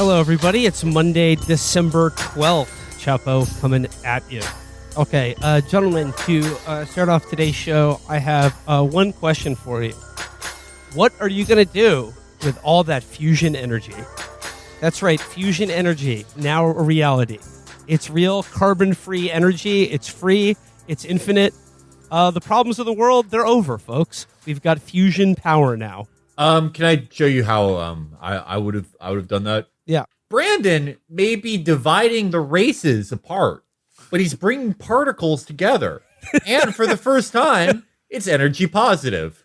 Hello, everybody. It's Monday, December 12th. Chapo coming at you. Okay, gentlemen, to start off today's show, I have one question for you. What are you going to do with all that fusion energy? That's right, fusion energy, now a reality. It's real, carbon-free energy. It's free. It's infinite. The problems of the world, they're over, folks. We've got fusion power now. Can I show you how I would have done that? Yeah. Brandon may be dividing the races apart, but he's bringing particles together. And for the first time, it's energy positive.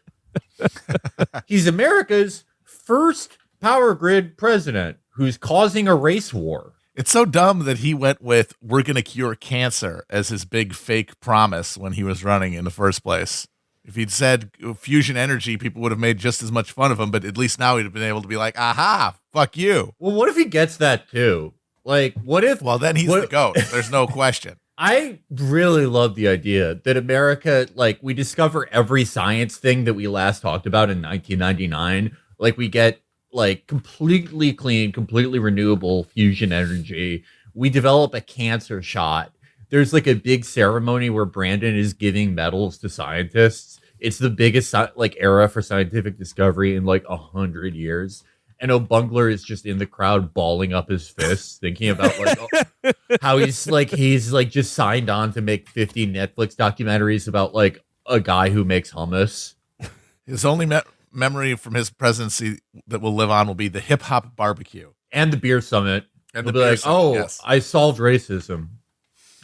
He's America's first power grid president who's causing a race war. It's so dumb that he went with "we're going to cure cancer" as his big fake promise when he was running in the first place. If he'd said fusion energy, people would have made just as much fun of him, but at least now he'd have been able to be like, aha, fuck you. Well, what if he gets that too? Like, what if... Well, then he's the GOAT. There's no question. I really love the idea that America, like, we discover every science thing that we last talked about in 1999. Like, we get, like, completely clean, completely renewable fusion energy. We develop a cancer shot. There's, like, a big ceremony where Brandon is giving medals to scientists. It's the biggest, like, era for scientific discovery in, like, 100 years. And O'Bungler is just in the crowd balling up his fists, thinking about like how he's just signed on to make 50 Netflix documentaries about like a guy who makes hummus. His only memory from his presidency that will live on will be the hip hop barbecue and the beer summit. And He'll the be beer like, summit, "Oh, yes. I solved racism."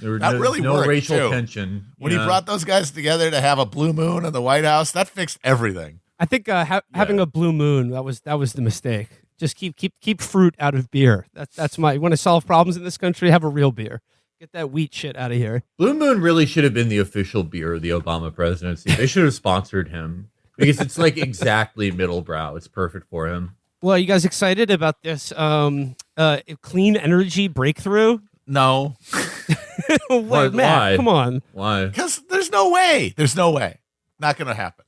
There was That really no worked, racial too. tension When he brought those guys together to have a blue moon in the White House, that fixed everything. I think having a blue moon, that was the mistake. Just keep fruit out of beer. That's my. You want to solve problems in this country? Have a real beer. Get that wheat shit out of here. Blue Moon really should have been the official beer of the Obama presidency. They should have sponsored him because it's like exactly middle brow. It's perfect for him. Well, are you guys excited about this clean energy breakthrough? No. Wait, Matt, why? Come on. Why? Because there's no way. There's no way. Not going to happen.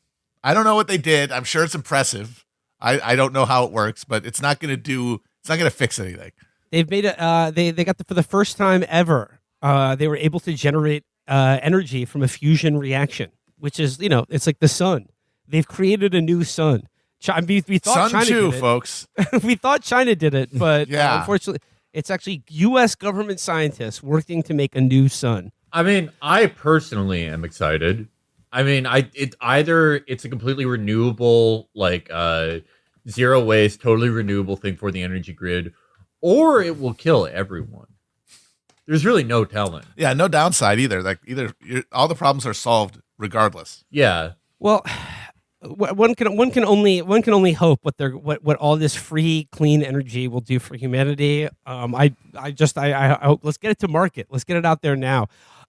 I don't know what they did. I'm sure it's impressive. I don't know how it works, but it's not going to fix anything. They've made it. They got for the first time ever. They were able to generate energy from a fusion reaction, which is it's like the sun. They've created a new sun. We thought Sun China too, did it. folks. We thought China did it, but Yeah. unfortunately, it's actually U.S. government scientists working to make a new sun. I mean, I personally am excited. I mean, it's a completely renewable, like zero waste, totally renewable thing for the energy grid, or it will kill everyone. There's really no telling. Yeah, no downside either. Like all the problems are solved regardless. Yeah. Well, one can only hope what all this free clean energy will do for humanity. I hope, let's get it to market. Let's get it out there now.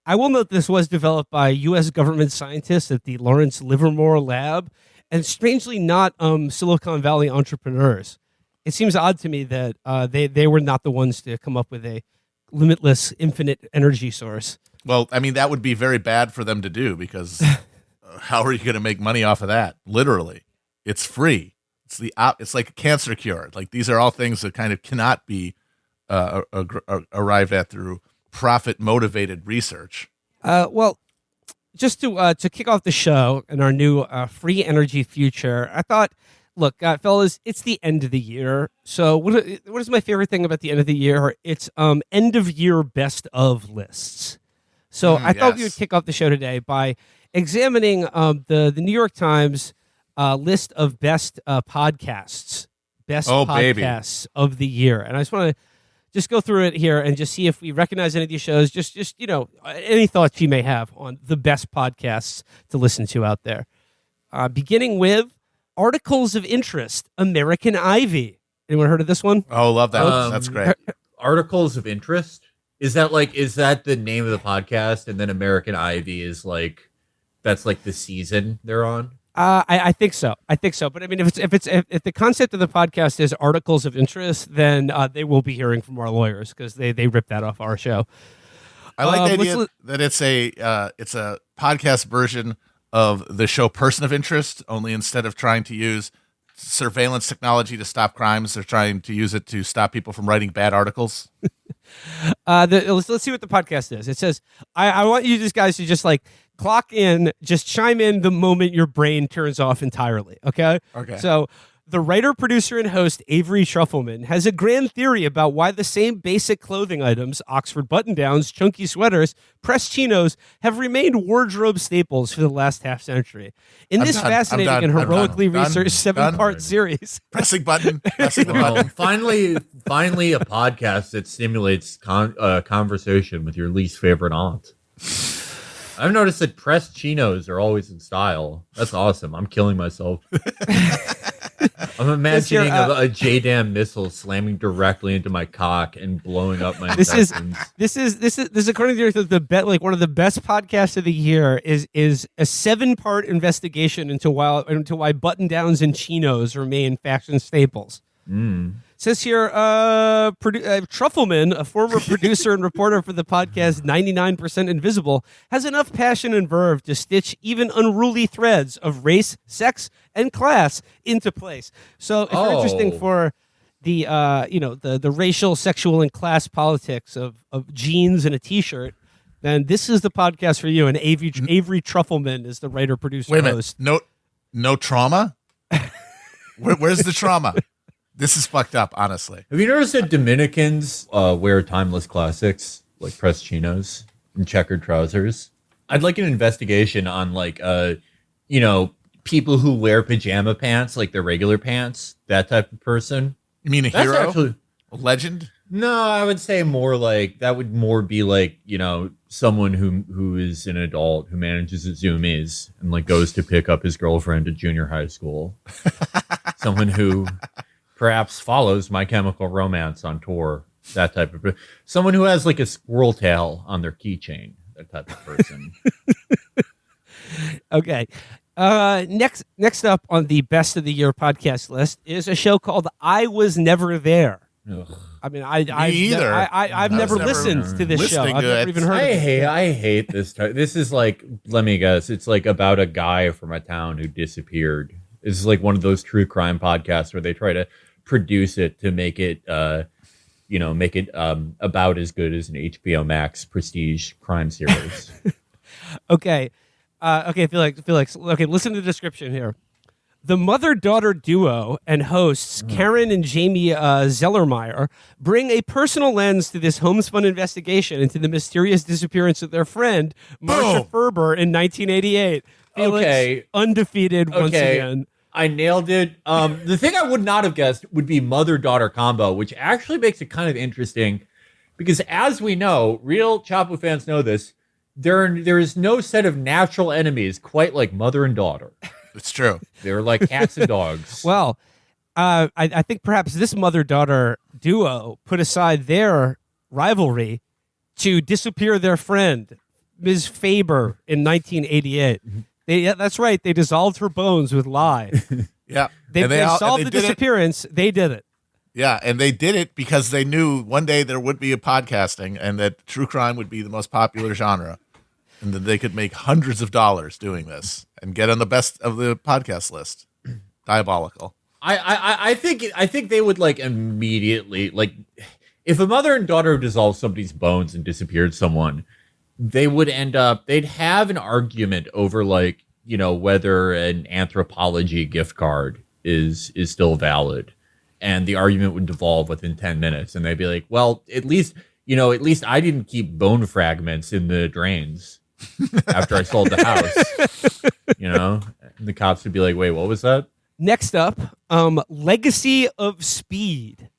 I will note this was developed by U.S. government scientists at the Lawrence Livermore Lab, and strangely not Silicon Valley entrepreneurs. It seems odd to me that they were not the ones to come up with a limitless, infinite energy source. Well, I mean, that would be very bad for them to do because how are you going to make money off of that? Literally, it's free. It's like a cancer cure. Like these are all things that kind of cannot be arrived at through profit-motivated research. Well, just to kick off the show and our new free energy future, I thought, look, fellas, it's the end of the year. So what is my favorite thing about the end of the year? It's end of year best of lists. So I thought we would kick off the show today by examining the New York Times list of best podcasts, podcasts of the year, and I just want to just go through it here and just see if we recognize any of these shows. Just any thoughts you may have on the best podcasts to listen to out there. Beginning with Articles of Interest, American Ivy. Anyone heard of this one? Oh, love that. That's great. Articles of Interest? Is that the name of the podcast? And then American Ivy is like, that's like the season they're on? I think so. But I mean, if the concept of the podcast is articles of interest, then they will be hearing from our lawyers because they ripped that off our show. I like the idea that it's a podcast version of the show Person of Interest, only instead of trying to use surveillance technology to stop crimes. They're trying to use it to stop people from writing bad articles. Let's see what the podcast is. It says, I want you guys to just like clock in, just chime in the moment your brain turns off entirely. Okay. Okay. So the writer, producer, and host Avery Trufelman has a grand theory about why the same basic clothing items, Oxford button-downs, chunky sweaters, pressed chinos, have remained wardrobe staples for the last half-century. In this fascinating and heroically researched 7-part series. Pressing button. Pressing the button. Finally, a podcast that stimulates conversation with your least favorite aunt. I've noticed that pressed chinos are always in style. That's awesome. I'm killing myself. I'm imagining a JDAM missile slamming directly into my cock and blowing up my intestines. This is according to one of the best podcasts of the year is a 7-part investigation into why button downs and chinos remain fashion staples. It says here, Trufelman, a former producer and reporter for the podcast 99% Invisible, has enough passion and verve to stitch even unruly threads of race, sex, and class into place. So if you're interested for the racial, sexual, and class politics of jeans and a T-shirt, then this is the podcast for you. And Avery Trufelman is the writer, producer, host. No trauma? Where's the trauma? This is fucked up, honestly. Have you noticed that Dominicans wear timeless classics like pressed chinos and checkered trousers? I'd like an investigation on people who wear pajama pants like their regular pants, that type of person. You mean a hero? A legend? No, I would say more like that would more be like, someone who is an adult who manages at Zoomies and like goes to pick up his girlfriend at junior high school. Someone who perhaps follows My Chemical Romance on tour, that type of someone who has like a squirrel tail on their keychain, that type of person. Okay. Next up on the best of the year podcast list is a show called I Was Never There. Ugh. I mean, I've never listened to this show. I've never even heard of it. I hate this. This is like, let me guess, it's like about a guy from a town who disappeared. This is like one of those true crime podcasts where they try to produce it to make it, about as good as an HBO Max prestige crime series. Okay. Felix. Okay, listen to the description here. The mother-daughter duo and hosts Karen and Jamie Zellermeyer bring a personal lens to this homespun investigation into the mysterious disappearance of their friend, Marsha Ferber, in 1988. Felix, undefeated once again. I nailed it. The thing I would not have guessed would be mother-daughter combo, which actually makes it kind of interesting because, as we know, real Chapo fans know this, there is no set of natural enemies quite like mother and daughter. It's true. They're like cats and dogs. Well, I think perhaps this mother-daughter duo put aside their rivalry to disappear their friend, Ms. Faber, in 1988. That's right. They dissolved her bones with lye. Yeah. They solved the disappearance. They did it. Yeah, and they did it because they knew one day there would be a podcasting and that true crime would be the most popular genre. And that they could make hundreds of dollars doing this and get on the best of the podcast list. Diabolical. I think they would like immediately, like, if a mother and daughter dissolved somebody's bones and disappeared someone, they would they'd have an argument over like, whether an anthropology gift card is still valid. And the argument would devolve within 10 minutes. And they'd be like, well, at least I didn't keep bone fragments in the drains after I sold the house. And the cops would be like, wait, what was that? Next up, Legacy of Speed.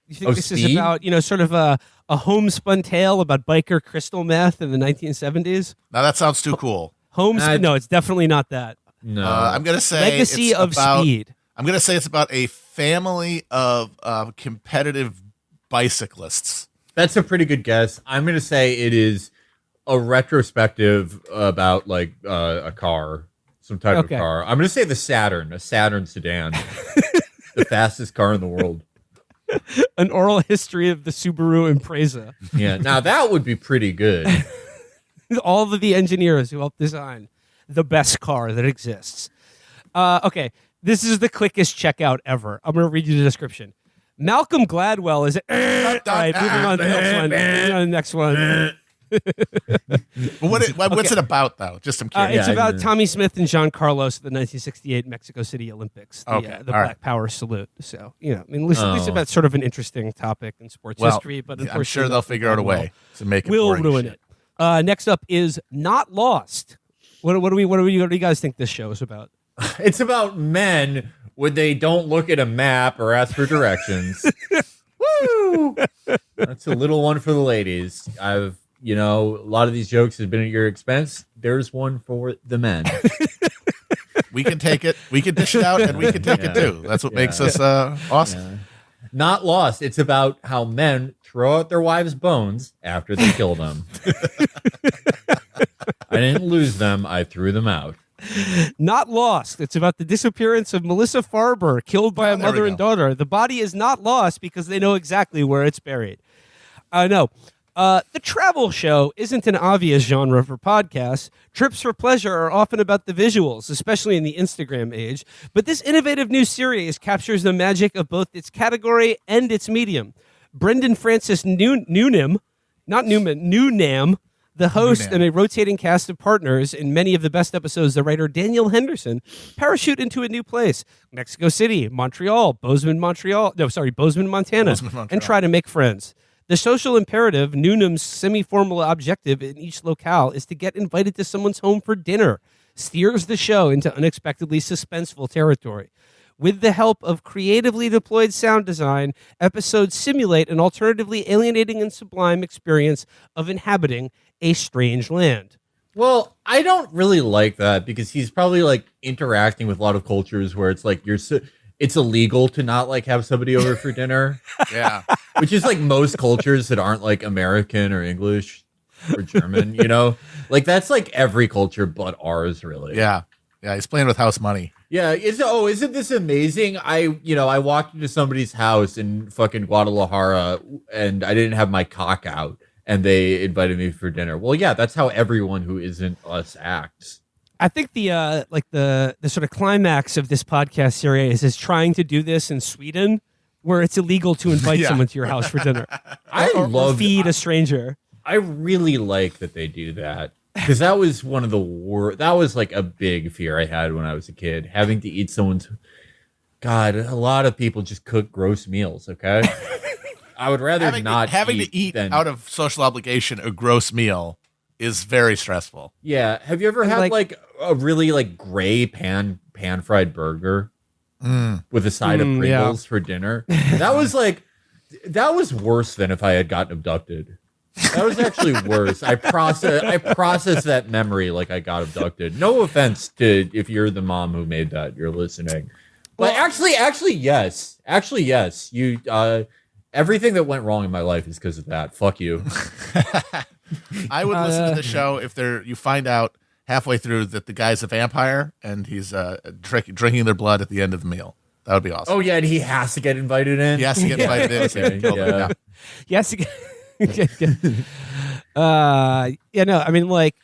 You think this is about, sort of a homespun tale about biker crystal meth in the 1970s? Now that sounds too cool. No, it's definitely not that. No. I'm going to say Legacy of Speed. I'm going to say it's about a family of competitive bicyclists. That's a pretty good guess. I'm going to say it is a retrospective about like a car, some type of car. I'm going to say a Saturn sedan, the fastest car in the world. An oral history of the Subaru Impreza. Yeah, now that would be pretty good. All of the engineers who helped design the best car that exists. Okay. This is the quickest checkout ever. I'm going to read you the description. Malcolm Gladwell is... All right, moving on to the next one. What's it about, though? Just I'm curious. It's about Tommy Smith and John Carlos at the 1968 Mexico City Olympics, the Black Power salute. So, at least about sort of an interesting topic in sports history. But I'm sure they'll figure out a way to make it. We'll ruin it. Next up is Not Lost. What do you guys think this show is about? It's about men when they don't look at a map or ask for directions. Woo! That's a little one for the ladies. A lot of these jokes have been at your expense. There's one for the men. We can take it. We can dish it out, and we can take it too. That's what makes us awesome. Yeah. Not Lost. It's about how men throw out their wives' bones after they kill them. I didn't lose them. I threw them out. Not Lost. It's about the disappearance of Melissa Farber, killed by a mother and daughter. The body is not lost because they know exactly where it's buried. No. The travel show isn't an obvious genre for podcasts. Trips for pleasure are often about the visuals, especially in the Instagram age. But this innovative new series captures the magic of both its category and its medium. Brendan Francis Newnam, the host and a rotating cast of partners in many of the best episodes, the writer Daniel Henderson, parachute into a new place, Mexico City, Bozeman, Montana, and try to make friends. The social imperative, Newnam's semi-formal objective in each locale, is to get invited to someone's home for dinner, steers the show into unexpectedly suspenseful territory. With the help of creatively deployed sound design, episodes simulate an alternatively alienating and sublime experience of inhabiting a strange land. Well, I don't really like that because he's probably like interacting with a lot of cultures where it's like it's illegal to not like have somebody over for dinner. Yeah. Which is like most cultures that aren't like American or English or German, Like that's like every culture but ours, really. Yeah. Yeah, he's playing with house money. Yeah, isn't this amazing? I walked into somebody's house in fucking Guadalajara and I didn't have my cock out and they invited me for dinner. Well, yeah, that's how everyone who isn't us acts. I think the sort of climax of this podcast series is trying to do this in Sweden, where it's illegal to invite someone to your house for dinner. or feed a stranger. I really like that they do that. Because that was one of the worst. That was like a big fear I had when I was a kid, having to eat someone's. God, a lot of people just cook gross meals. Okay, I would rather having to eat out of social obligation a gross meal is very stressful. Yeah, have you ever had like a really like gray pan fried burger with a side of Pringles for dinner? That was worse than if I had gotten abducted. That was actually worse. I processed that memory like I got abducted. No offense to if you're the mom who made that, you're listening. But actually, yes. Actually, yes. You everything that went wrong in my life is because of that. Fuck you. I would listen to the show if you find out halfway through that the guy's a vampire and he's drinking their blood at the end of the meal. That would be awesome. Oh yeah, and he has to get invited in. He has to get invited in. Okay, yeah. Yes. I mean, like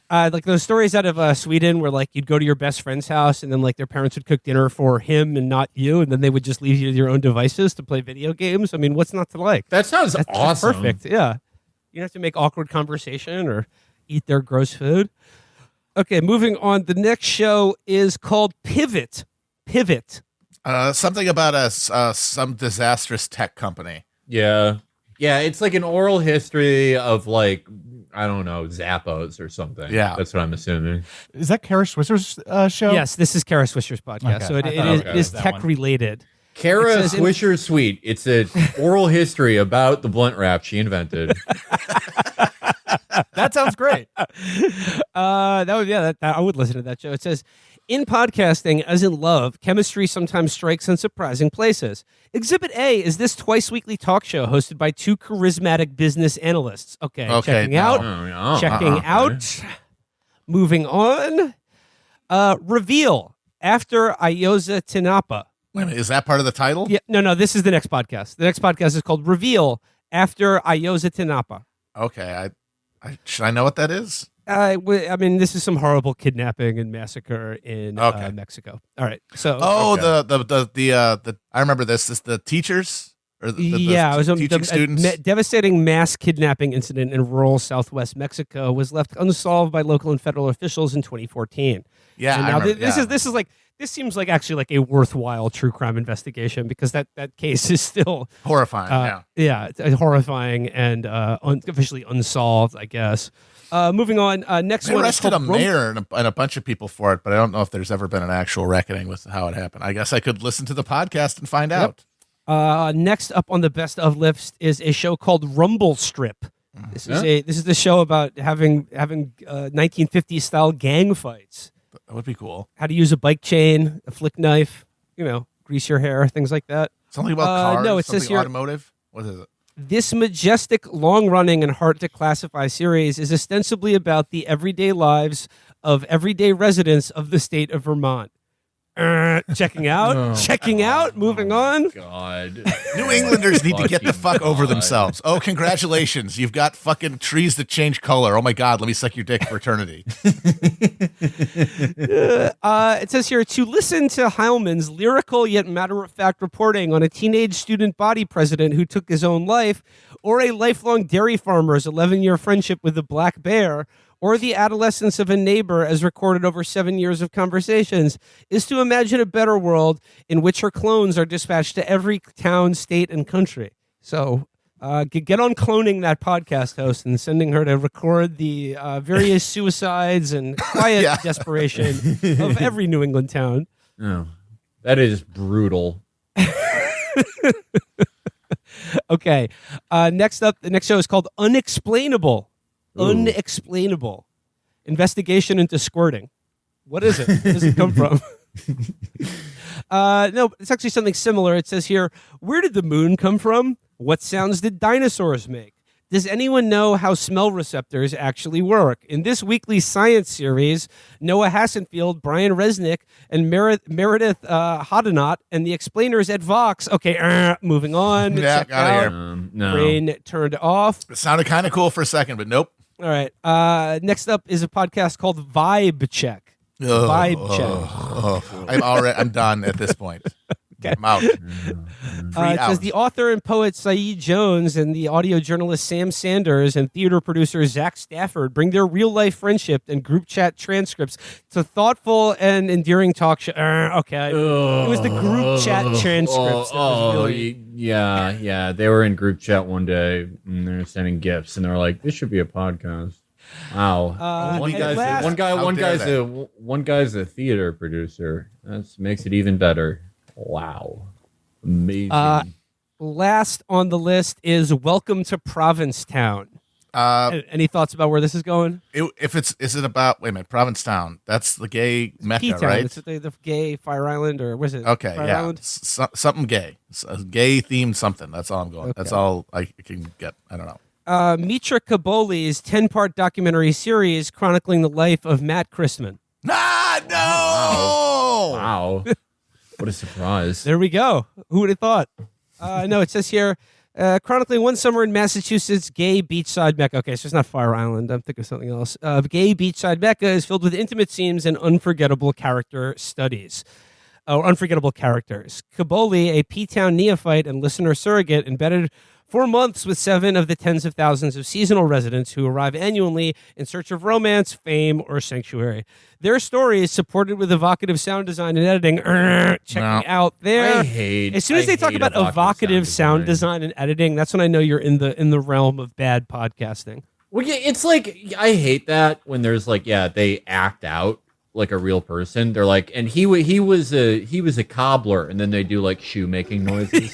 those stories out of Sweden where like you'd go to your best friend's house and then like their parents would cook dinner for him and not you, and then they would just leave you to your own devices to play video games. I mean, what's not to like? That sounds awesome. Perfect. Yeah, you don't have to make awkward conversation or eat their gross food. Okay, moving on. The next show is called Pivot. Something about some disastrous tech company. Yeah. Yeah, it's like an oral history of like, I don't know, Zappos or something. Yeah. That's what I'm assuming. Is that Kara Swisher's show? Yes, this is Kara Swisher's podcast. Okay. So it is tech related. Kara Swisher Sweet. It's an oral history about the blunt wrap she invented. That sounds great. I would listen to that show. It says, in podcasting, as in love, chemistry sometimes strikes in surprising places. Exhibit A is this twice-weekly talk show hosted by two charismatic business analysts. Okay, checking out. Moving on. Reveal after Ayoza Tinapa. Wait a minute, is that part of the title? Yeah, no, this is the next podcast. The next podcast is called Reveal after Ayoza Tinapa. Okay, should I know what that is? I mean, this is some horrible kidnapping and massacre in Okay. Mexico. All right, so The I remember this. Is the teachers or yeah, it was teaching students? devastating mass kidnapping incident in rural Southwest Mexico was left unsolved by local and federal officials in 2014. Yeah, And I now remember, this seems like actually like a worthwhile true crime investigation because that case is still horrifying. it's horrifying and officially unsolved, I guess. Moving on, next They one is arrested called a mayor and a bunch of people for it, but I don't know if there's ever been an actual reckoning with how it happened. I guess I could listen to the podcast and find out. Next up on the best of list is a show called Rumble Strip. This is the show about having 1950s style gang fights. That would be cool. How to use a bike chain, a flick knife, grease your hair, things like that. Something about cars. No, it says something here automotive. What is it? This majestic, long-running, and hard-to-classify series is ostensibly about the everyday lives of everyday residents of the state of Vermont. Checking out, moving on. God. New Englanders need to get the fuck over themselves. Oh, congratulations. You've got fucking trees that change color. Oh my God, let me suck your dick for eternity. It says here, to listen to Heilman's lyrical yet matter-of-fact reporting on a teenage student body president who took his own life, or a lifelong dairy farmer's 11-year friendship with a black bear, or the adolescence of a neighbor as recorded over 7 years of conversations, is to imagine a better world in which her clones are dispatched to every town, state, and country. So get on cloning that podcast host and sending her to record the various suicides and quiet desperation of every New England town. Oh, that is brutal. Okay. Next up, the next show is called Unexplainable. Unexplainable. Investigation into squirting. What is it? Where does it come from? No, it's actually something similar. It says here, where did the moon come from? What sounds did dinosaurs make? Does anyone know how smell receptors actually work? In this weekly science series, Noah Hassenfield, Brian Resnick, and Meredith Hodenot, and the explainers at Vox. Okay, moving on. Yeah, Check out of out. here. No. Brain turned off. It sounded kind of cool for a second, but nope. All right. Next up is a podcast called Vibe Check. Vibe Check. I'm done at this point. Okay. I'm out. It says the author and poet Saeed Jones and the audio journalist Sam Sanders and theater producer Zach Stafford bring their real-life friendship and group chat transcripts to thoughtful and endearing talk show. Okay. It was the group chat transcripts. That was really... Yeah. They were in group chat one day and they're sending gifts and they're like, "This should be a podcast." Wow. One guy's a theater producer. That makes it even better. Wow. Amazing. Last on the list is Welcome to Provincetown. Any thoughts about where this is going? Is it about, wait a minute, Provincetown? That's the gay Mecca, P-Town. right? It's the gay Fire Island, or was it? Okay, Fire yeah. Island? Something gay. Gay themed something. That's all I'm going. Okay. That's all I can get. I don't know. Mitra Kaboli's 10-part documentary series chronicling the life of Matt Christman. Ah, no! Wow. What a surprise. There we go. Who would have thought? No, it says here, chronicling one summer in Massachusetts, gay beachside Mecca. Okay, so it's not Fire Island. I'm thinking of something else. Gay beachside Mecca is filled with intimate scenes and unforgettable character studies. Unforgettable characters. Kaboli, a P-Town neophyte and listener surrogate, embedded for months with 7 of the tens of thousands of seasonal residents who arrive annually in search of romance, fame, or sanctuary. Their story is supported with evocative sound design and editing. Checking out there. As soon as they talk about evocative sound design and editing, that's when I know you're in the realm of bad podcasting. Well, yeah, it's like, I hate that when there's like, they act out like a real person. They're like, and he was a cobbler, and then they do like shoemaking noises.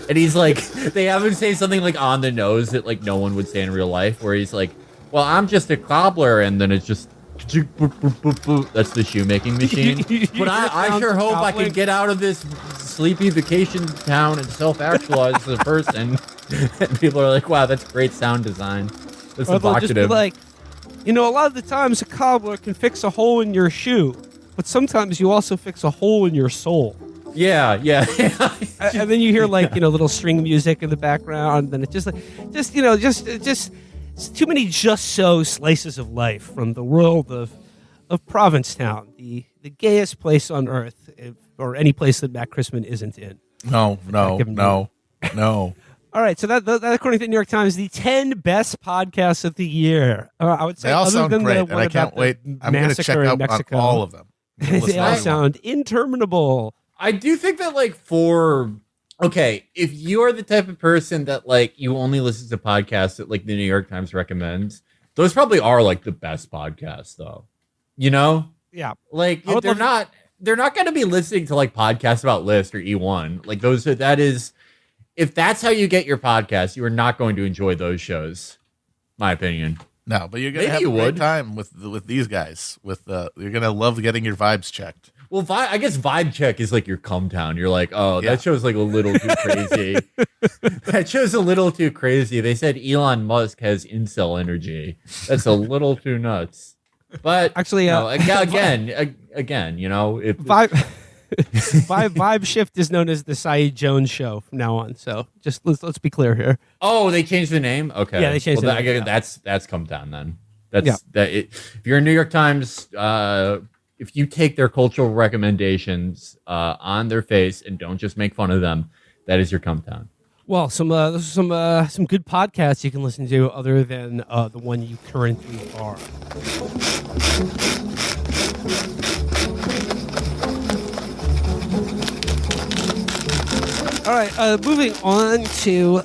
And he's like, they have him say something like on the nose that like no one would say in real life, where he's like, "Well, I'm just a cobbler," and then it's just that's the shoemaking machine. But I sure hope I can get out of this sleepy vacation town and self-actualize as a person. And people are like, "Wow, that's great sound design." That's Or they'll just be evocative. like, a lot of the times a cobbler can fix a hole in your shoe, but sometimes you also fix a hole in your soul. Yeah. And then you hear like little string music in the background, and it just It's too many just so slices of life from the world of Provincetown, the gayest place on earth, or any place that Matt Christman isn't in. No. All right, so that according to the New York Times, the 10 best podcasts of the year. I would say They all other sound than great, the and one I can't about the wait. I'm going to check massacre in out on Mexico. all of them. They all sound interminable. I do think that if you are the type of person that you only listen to podcasts that the New York Times recommends, those probably are the best podcasts though. You know? Yeah. They're not going to be listening to podcasts about List or E1. If that's how you get your podcast, you are not going to enjoy those shows. My opinion. No, but you're going to Maybe have a you great would. time with these guys. You're going to love getting your vibes checked. Well, I guess Vibe Check is your come town. You're Yeah. that show's a little too crazy. That show's a little too crazy. They said Elon Musk has incel energy. That's a little too nuts. But Actually, again, if Vibe Shift is known as the Saeed Jones Show from now on. So just let's be clear here. oh, they changed the name. Okay, Yeah, they changed the name, That's come down then. If you're in New York Times, if you take their cultural recommendations on their face and don't just make fun of them, that is your come down. Well, some good podcasts you can listen to other than the one you currently are. All right, moving on to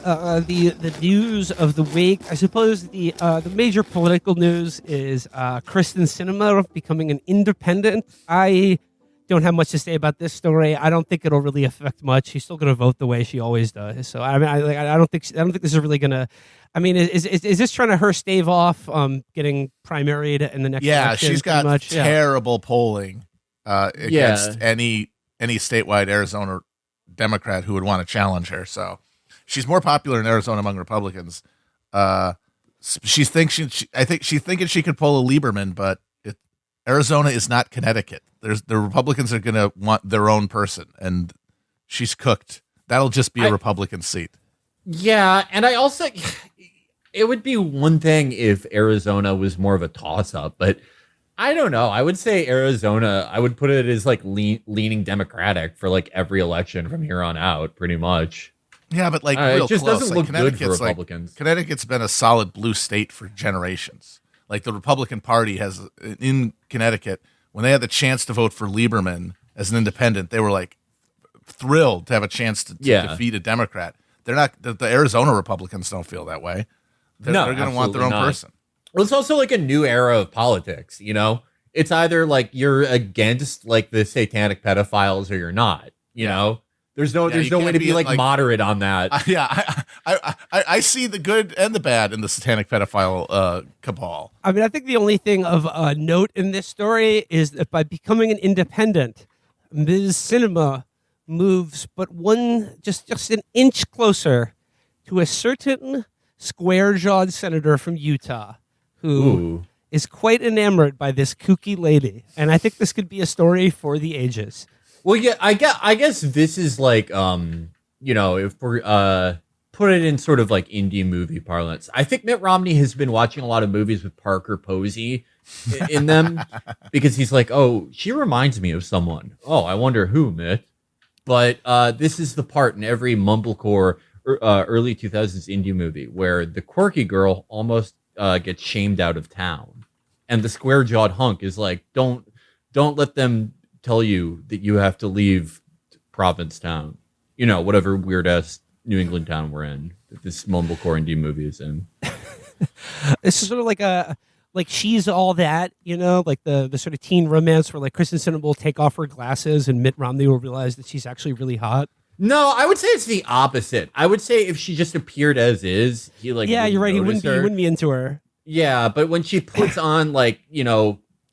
the news of the week. I suppose the major political news is Kristen Sinema becoming an independent. I don't have much to say about this story. I don't think it'll really affect much. She's still going to vote the way she always does. So I mean, I don't think this is really going to. I mean, is this trying to stave off getting primaried in the next? Yeah, election, she's got much? terrible polling against any statewide Arizona Democrat who would want to challenge her. So she's more popular in Arizona among Republicans. I think she's thinking she could pull a Lieberman, but Arizona is not Connecticut. The Republicans are going to want their own person, and she's cooked. That'll just be a Republican seat. Yeah, and I also, it would be one thing if Arizona was more of a toss-up, but I don't know. I would say Arizona, I would put it as leaning Democratic for every election from here on out, pretty much. Yeah, but real it just close. doesn't look good for Republicans. Connecticut's been a solid blue state for generations. The Republican Party has in Connecticut, when they had the chance to vote for Lieberman as an independent, they were thrilled to have a chance to defeat a Democrat. They're not. The Arizona Republicans don't feel that way. They're going to want their own person. Well, it's also a new era of politics. It's either you're against the satanic pedophiles or you're not. You know, there's no way to be moderate on that. I see the good and the bad in the satanic pedophile cabal. I mean, I think the only thing of note in this story is that by becoming an independent, Ms. Sinema moves but just an inch closer to a certain square-jawed senator from Utah who is quite enamored by this kooky lady. And I think this could be a story for the ages. Well, yeah, I guess this is if we're put it in sort of indie movie parlance. I think Mitt Romney has been watching a lot of movies with Parker Posey in them because he's oh, she reminds me of someone. Oh, I wonder who, Mitt. But this is the part in every mumblecore early 2000s indie movie where the quirky girl almost gets shamed out of town, and the square-jawed hunk is don't let them tell you that you have to leave Provincetown, whatever weird-ass New England town we're in that this mumblecore indie movie is in. This is sort of She's All That, the sort of teen romance where Kristen Sinema will take off her glasses and Mitt Romney will realize that she's actually really hot. No, I would say it's the opposite. I would say if she just appeared as is, he yeah, you're right. He wouldn't be into her. Yeah, but when she puts on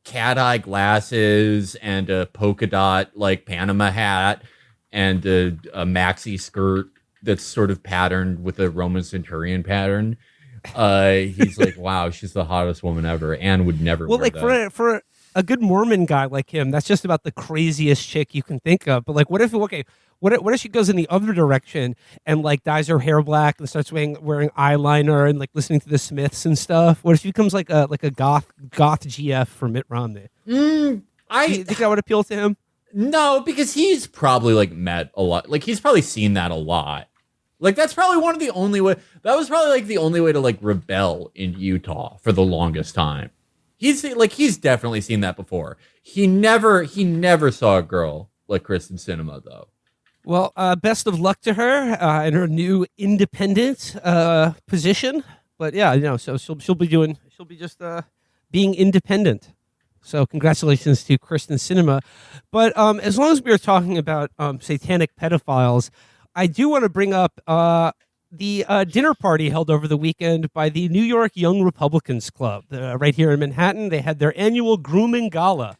cat eye glasses and a polka dot Panama hat and a maxi skirt that's sort of patterned with a Roman centurion pattern, he's wow, she's the hottest woman ever and would never wear that. For a good Mormon guy like him, that's just about the craziest chick you can think of. But like, what if what if she goes in the other direction and like dyes her hair black and starts wearing eyeliner and like listening to the Smiths and stuff? What if she becomes like a goth GF for Mitt Romney? I Do you think that would appeal to him? No, because he's probably like met a lot. Like he's probably seen that a lot. Like that's probably one of the only way. That was probably like the only way to like rebel in Utah for the longest time. He's definitely seen that before. He never saw a girl like Kristen Sinema though. Well, best of luck to her in her new independent position. But yeah, so she'll be just being independent. So congratulations to Kristen Sinema. But as long as we are talking about satanic pedophiles, I do want to bring up the dinner party held over the weekend by the New York Young Republicans Club right here in Manhattan. They had their annual grooming gala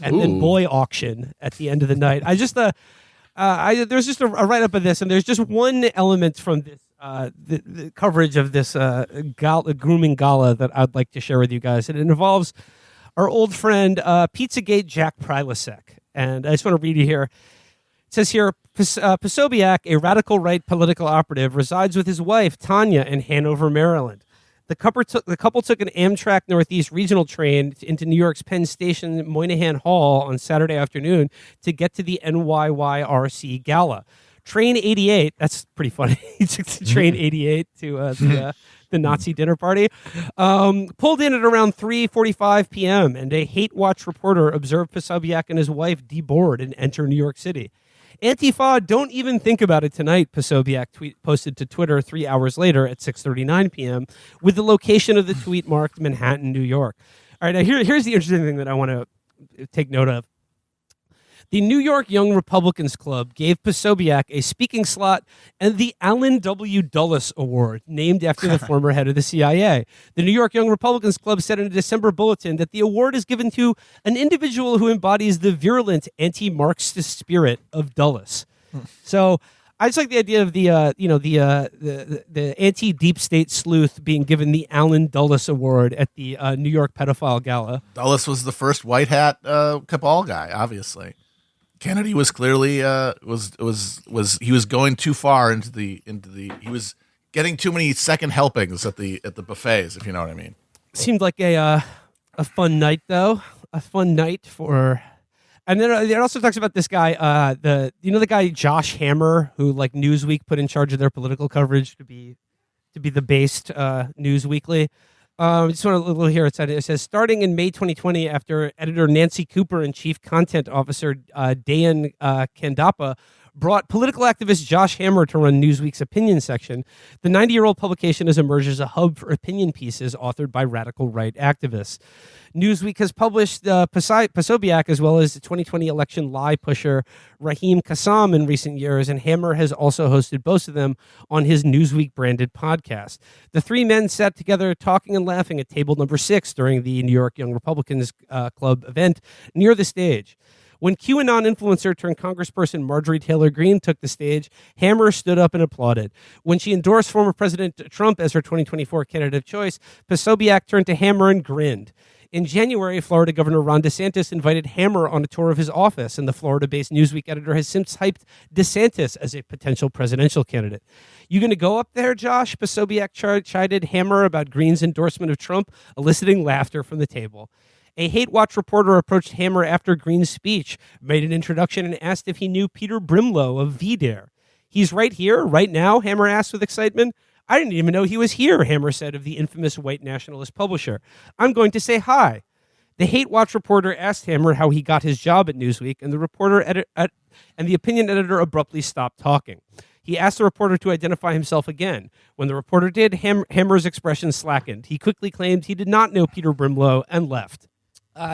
and then boy auction at the end of the night. There's just a write-up of this, and there's just one element from this the coverage of this grooming gala that I'd like to share with you guys. And it involves our old friend, Pizzagate Jack Prilosek. And I just want to read you here. It says here, Posobiec, a radical right political operative, resides with his wife, Tanya, in Hanover, Maryland. The couple took an Amtrak Northeast regional train into New York's Penn Station Moynihan Hall on Saturday afternoon to get to the NYYRC Gala. Train 88, that's pretty funny. He took the train 88 to the Nazi dinner party, pulled in at around 3:45 p.m., and a Hate Watch reporter observed Posobiec and his wife deboard and enter New York City. Antifa, don't even think about it tonight, Posobiec posted to Twitter 3 hours later at 6:39 p.m. with the location of the tweet marked Manhattan, New York. All right, now here's the interesting thing that I want to take note of. The New York Young Republicans Club gave Posobiec a speaking slot and the Allen W. Dulles Award, named after the former head of the CIA. The New York Young Republicans Club said in a December bulletin that the award is given to an individual who embodies the virulent anti-Marxist spirit of Dulles. So I just like the idea of the anti-deep state sleuth being given the Allen Dulles Award at the New York Pedophile Gala. Dulles was the first white hat cabal guy, obviously. Kennedy was clearly he was going too far into the he was getting too many second helpings at the buffets, if you know what I mean. Seemed like a fun night though, a fun night for. And then it also talks about this guy, the guy Josh Hammer, who like Newsweek put in charge of their political coverage to be the based News Weekly. I just want to look here. It says, starting in May 2020, after editor Nancy Cooper and chief content officer Dan Kandapa brought political activist Josh Hammer to run Newsweek's opinion section, the 90-year-old publication has emerged as a hub for opinion pieces authored by radical right activists. Newsweek has published Posobiec as well as the 2020 election lie pusher Raheem Kassam in recent years, and Hammer has also hosted both of them on his Newsweek-branded podcast. The three men sat together talking and laughing at table number 6 during the New York Young Republicans Club event near the stage. When QAnon influencer turned congressperson Marjorie Taylor Greene took the stage, Hammer stood up and applauded. When she endorsed former President Trump as her 2024 candidate of choice, Posobiec turned to Hammer and grinned. In January, Florida Governor Ron DeSantis invited Hammer on a tour of his office, and the Florida-based Newsweek editor has since hyped DeSantis as a potential presidential candidate. You going to go up there, Josh? Posobiec chided Hammer about Greene's endorsement of Trump, eliciting laughter from the table. A Hate Watch reporter approached Hammer after Greene's speech, made an introduction, and asked if he knew Peter Brimlow of VDare. He's right here, right now, Hammer asked with excitement. I didn't even know he was here, Hammer said of the infamous white nationalist publisher. I'm going to say hi. The Hate Watch reporter asked Hammer how he got his job at Newsweek, and the opinion editor abruptly stopped talking. He asked the reporter to identify himself again. When the reporter did, Hammer's expression slackened. He quickly claimed he did not know Peter Brimlow and left.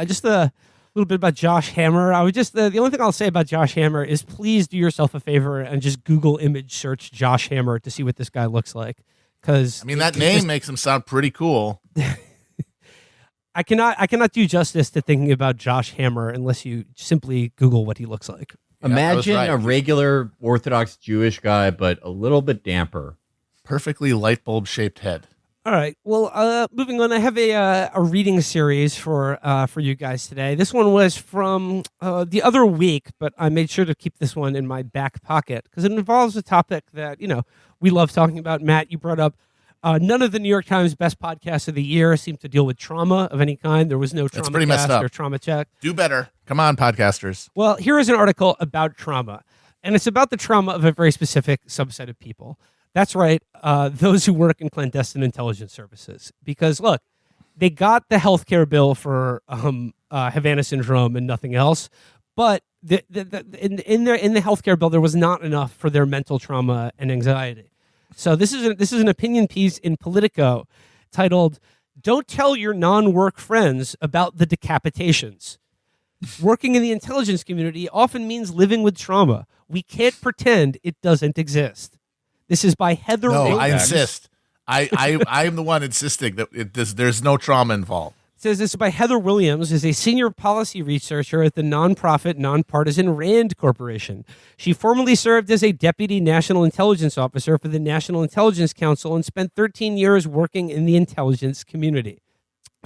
Just a little bit about Josh Hammer. The only thing I'll say about Josh Hammer is please do yourself a favor and just Google image search Josh Hammer to see what this guy looks like. Because that name makes him sound pretty cool. I cannot do justice to thinking about Josh Hammer unless you simply Google what he looks like. Imagine a regular Orthodox Jewish guy, but a little bit damper. Perfectly light bulb shaped head. All right. Well, moving on, I have a reading series for you guys today. This one was from the other week, but I made sure to keep this one in my back pocket because it involves a topic that we love talking about. Matt, you brought up none of the New York Times best podcasts of the year seem to deal with trauma of any kind. There was no trauma pretty messed cast up. or trauma check. Do better. Come on, podcasters. Well, here is an article about trauma, and it's about the trauma of a very specific subset of people. That's right, those who work in clandestine intelligence services. Because, look, they got the healthcare bill for Havana syndrome and nothing else, but in the healthcare bill, there was not enough for their mental trauma and anxiety. So this is an opinion piece in Politico titled, "Don't Tell Your Non-Work Friends About the Decapitations." Working in the intelligence community often means living with trauma. We can't pretend it doesn't exist. This is by Heather No, Williams. I insist. I am the one insisting that there's no trauma involved. It says this is by Heather Williams, is a senior policy researcher at the nonprofit, nonpartisan RAND Corporation. She formerly served as a deputy national intelligence officer for the National Intelligence Council and spent 13 years working in the intelligence community.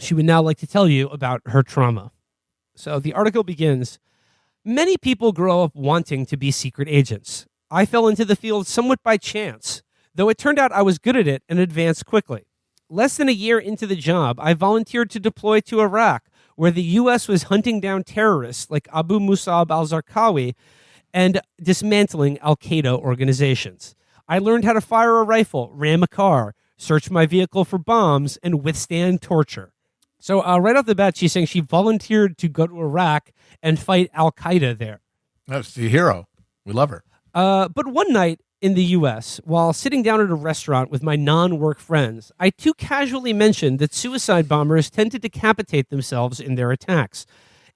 She would now like to tell you about her trauma. So the article begins, "Many people grow up wanting to be secret agents. I fell into the field somewhat by chance, though it turned out I was good at it and advanced quickly. Less than a year into the job, I volunteered to deploy to Iraq, where the U.S. was hunting down terrorists like Abu Musab al-Zarqawi and dismantling al-Qaeda organizations. I learned how to fire a rifle, ram a car, search my vehicle for bombs, and withstand torture." So right off the bat, she's saying she volunteered to go to Iraq and fight al-Qaeda there. That's the hero. We love her. But one night in the U.S., while sitting down at a restaurant with my non-work friends, I too casually mentioned that suicide bombers tend to decapitate themselves in their attacks.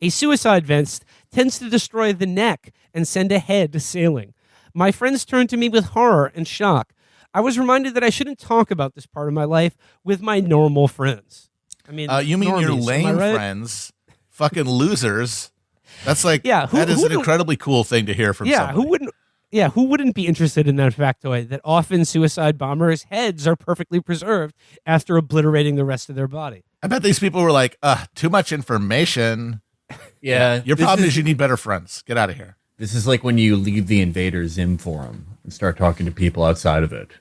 A suicide vest tends to destroy the neck and send a head sailing. My friends turned to me with horror and shock. I was reminded that I shouldn't talk about this part of my life with my normal friends. I mean, you mean your normies, am I lame right? friends, fucking losers? That's like, Yeah, that is an incredibly cool thing to hear from somebody. Who wouldn't be interested in that factoid that often suicide bombers' heads are perfectly preserved after obliterating the rest of their body? I bet these people were like, too much information. Yeah. Your problem is you need better friends. Get out of here. This is like when you leave the Invader Zim forum and start talking to people outside of it.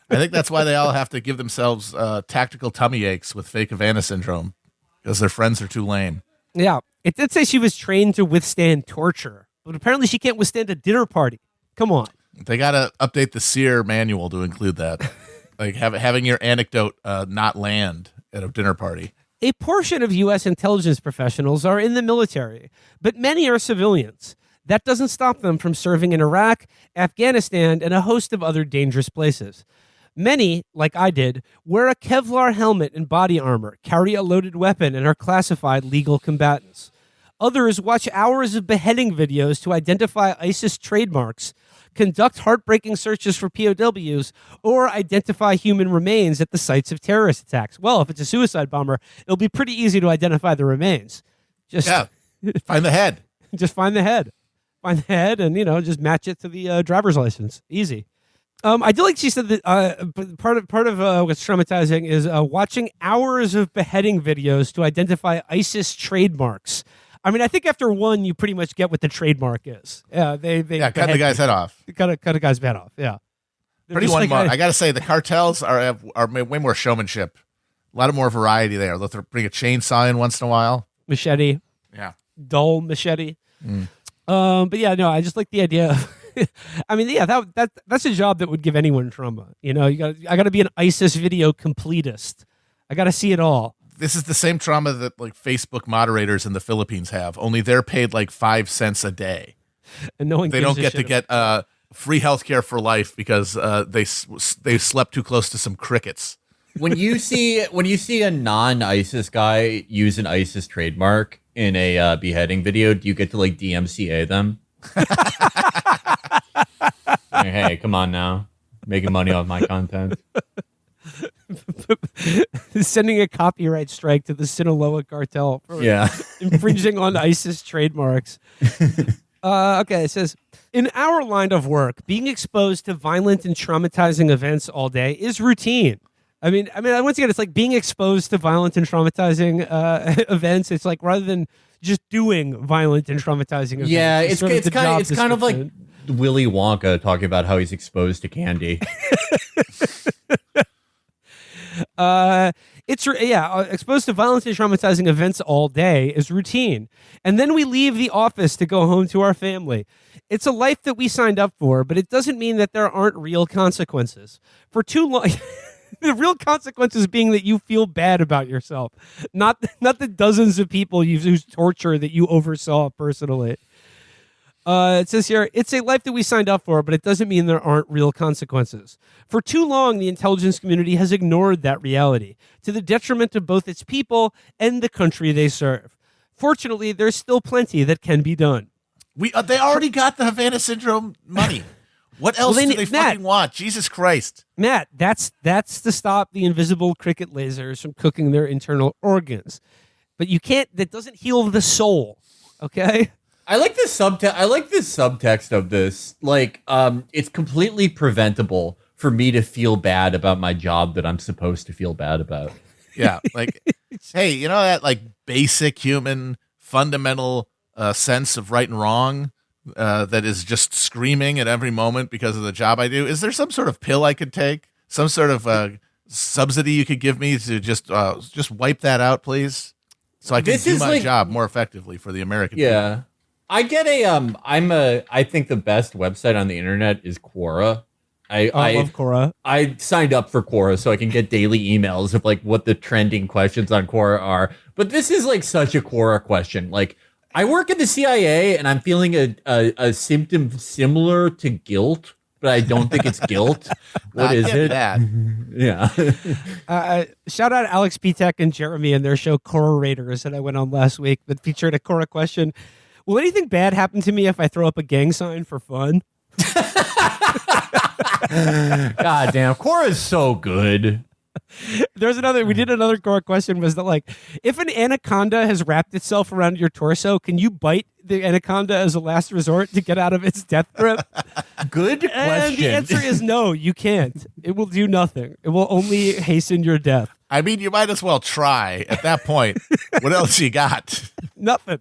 I think that's why they all have to give themselves tactical tummy aches with fake Havana syndrome, because their friends are too lame. Yeah, it did say she was trained to withstand torture, but apparently she can't withstand a dinner party. Come on. They got to update the SEER manual to include that. Like having your anecdote not land at a dinner party. A portion of U.S. intelligence professionals are in the military, but many are civilians. That doesn't stop them from serving in Iraq, Afghanistan, and a host of other dangerous places. Many, like I did, wear a Kevlar helmet and body armor, carry a loaded weapon, and are classified legal combatants. Others watch hours of beheading videos to identify ISIS trademarks, conduct heartbreaking searches for POWs, or identify human remains at the sites of terrorist attacks. Well, if it's a suicide bomber, it'll be pretty easy to identify the remains. Find the head. Just find the head. Find the head and, just match it to the driver's license. Easy. I do like she said that part of what's traumatizing is watching hours of beheading videos to identify ISIS trademarks. I mean, I think after one, you pretty much get what the trademark is. Yeah, they cut the guy's head off. Cut a guy's head off. Yeah, Pretty one more. I got to say, the cartels are way more showmanship. A lot of more variety there. They'll bring a chainsaw in once in a while. Machete. Yeah. Dull machete. But yeah, no, I just like the idea. I mean, yeah, that's a job that would give anyone trauma. I got to be an ISIS video completist. I got to see it all. This is the same trauma that like Facebook moderators in the Philippines have. Only they're paid like 5 cents a day, and no one. They don't get to get free healthcare for life because they slept too close to some crickets. When you see a non-ISIS guy use an ISIS trademark in a beheading video, do you get to like DMCA them? Hey, come on now, making money off my content. Sending a copyright strike to the Sinaloa cartel for infringing on ISIS trademarks. Okay, it says, in our line of work, being exposed to violent and traumatizing events all day is routine. Once again, it's like being exposed to violent and traumatizing events. It's like rather than just doing violent and traumatizing events. Yeah, sort of it's the job kind of like description. Willy Wonka talking about how he's exposed to candy. Exposed to violent and traumatizing events all day is routine. And then we leave the office to go home to our family. It's a life that we signed up for, but it doesn't mean that there aren't real consequences. For too long, the real consequences being that you feel bad about yourself, not the dozens of people whose torture that you oversaw personally. It says here, it's a life that we signed up for, but it doesn't mean there aren't real consequences. For too long, the intelligence community has ignored that reality, to the detriment of both its people and the country they serve. Fortunately, there's still plenty that can be done. They already got the Havana Syndrome money. What else do they fucking want? Jesus Christ. Matt, that's to stop the invisible cricket lasers from cooking their internal organs. But you can't, that doesn't heal the soul, okay? I like this subtext of this. Like, it's completely preventable for me to feel bad about my job that I'm supposed to feel bad about. Yeah, like, hey, you know that like basic human fundamental sense of right and wrong that is just screaming at every moment because of the job I do? Is there some sort of pill I could take? Some sort of subsidy you could give me to just wipe that out, please, so I can do my job more effectively for the American people. I get I think the best website on the internet is Quora. I love Quora. I signed up for Quora so I can get daily emails of like what the trending questions on Quora are. But this is like such a Quora question. Like, I work in the CIA and I'm feeling a symptom similar to guilt, but I don't think it's guilt. What is it? That. Yeah. Shout out Alex Pitek and Jeremy and their show Quora Raiders that I went on last week that featured a Quora question. Will anything bad happen to me if I throw up a gang sign for fun? God damn, Quora is so good. We did another Quora question was that like, if an anaconda has wrapped itself around your torso, can you bite the anaconda as a last resort to get out of its death grip? Good question. And the answer is no, you can't. It will do nothing. It will only hasten your death. I mean, you might as well try at that point. What else you got? Nothing.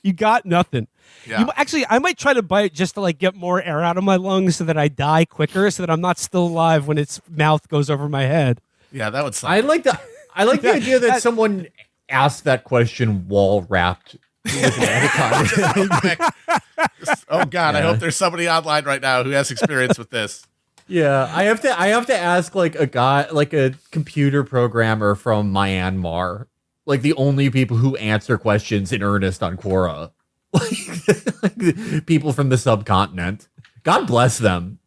You got nothing. Yeah. I might try to bite just to like get more air out of my lungs so that I die quicker, so that I'm not still alive when its mouth goes over my head. Yeah, that would suck. I like the idea that someone asked that question while wrapped with an anaconda. Oh God, I hope there's somebody online right now who has experience with this. Yeah, I have to ask like a guy, like a computer programmer from Myanmar, like the only people who answer questions in earnest on Quora, like people from the subcontinent. God bless them.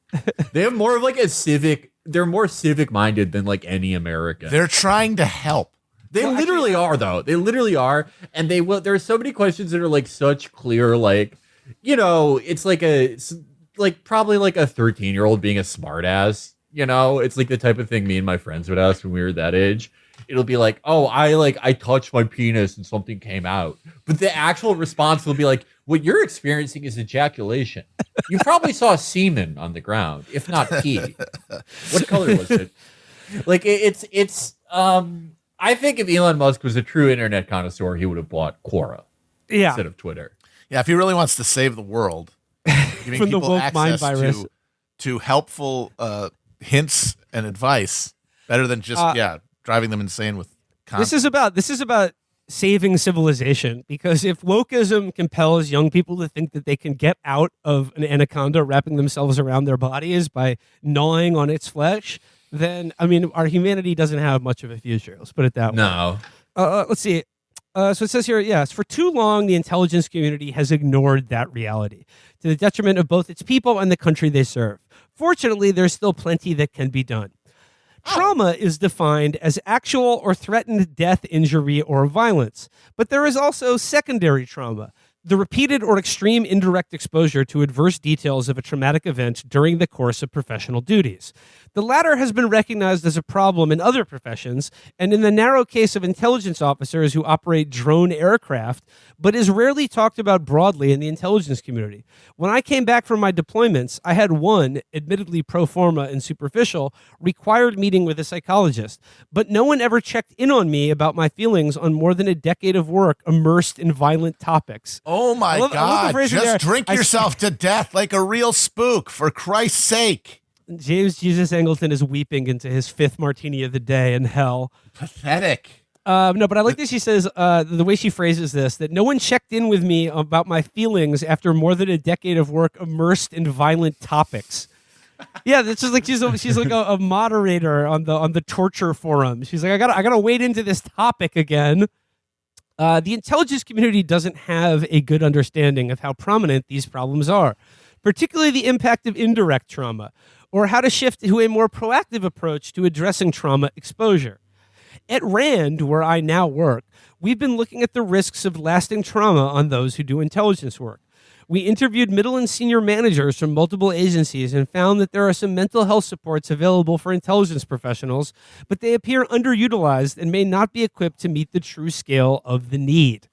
They have more of like a civic. They're more civic minded than like any American. They're trying to help. They literally are, though. They literally are, and they will. There are so many questions that are like such clear, like, you know, it's like probably like a 13-year-old being a smartass. You know, it's like the type of thing me and my friends would ask when we were that age. It'll be like, oh, I touched my penis and something came out, but the actual response will be like, what you're experiencing is ejaculation. You probably saw semen on the ground, if not pee. What color was it? Like it's. I think if Elon Musk was a true internet connoisseur, he would have bought Quora instead of Twitter. Yeah, if he really wants to save the world, giving from the people woke mind access virus to helpful hints and advice, better than just driving them insane with content. This is about saving civilization, because if wokeism compels young people to think that they can get out of an anaconda wrapping themselves around their bodies by gnawing on its flesh, then I mean our humanity doesn't have much of a future. Let's put it that way. No. Let's see. So it says here, yes, for too long, the intelligence community has ignored that reality, to the detriment of both its people and the country they serve. Fortunately, there's still plenty that can be done. Trauma is defined as actual or threatened death, injury, or violence. But there is also secondary trauma, the repeated or extreme indirect exposure to adverse details of a traumatic event during the course of professional duties. The latter has been recognized as a problem in other professions, and in the narrow case of intelligence officers who operate drone aircraft, but is rarely talked about broadly in the intelligence community. When I came back from my deployments, I had one, admittedly pro forma and superficial, required meeting with a psychologist, but no one ever checked in on me about my feelings on more than a decade of work immersed in violent topics. Oh my I love the God. phrase in there. Just drink yourself to death like a real spook, for Christ's sake. James Jesus Angleton is weeping into his fifth martini of the day in hell. Pathetic. No, but I like that she says, the way she phrases this, that no one checked in with me about my feelings after more than a decade of work immersed in violent topics. Yeah, that's just like she's like a moderator on the torture forum. She's like, I gotta wade into this topic again. The intelligence community doesn't have a good understanding of how prominent these problems are, particularly the impact of indirect trauma, or how to shift to a more proactive approach to addressing trauma exposure. At RAND, where I now work, we've been looking at the risks of lasting trauma on those who do intelligence work. We interviewed middle and senior managers from multiple agencies and found that there are some mental health supports available for intelligence professionals, but they appear underutilized and may not be equipped to meet the true scale of the need.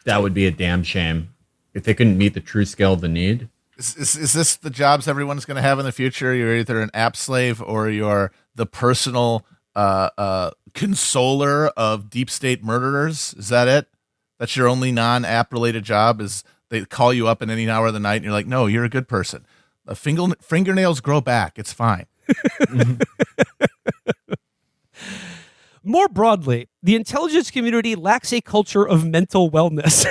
That would be a damn shame if they couldn't meet the true scale of the need. Is this the jobs everyone's going to have in the future? You're either an app slave or you're the personal consoler of deep state murderers. Is that it? That's your only non-app related job? Is they call you up in any hour of the night and you're like, no, you're a good person. The fingernails grow back. It's fine. More broadly, the intelligence community lacks a culture of mental wellness.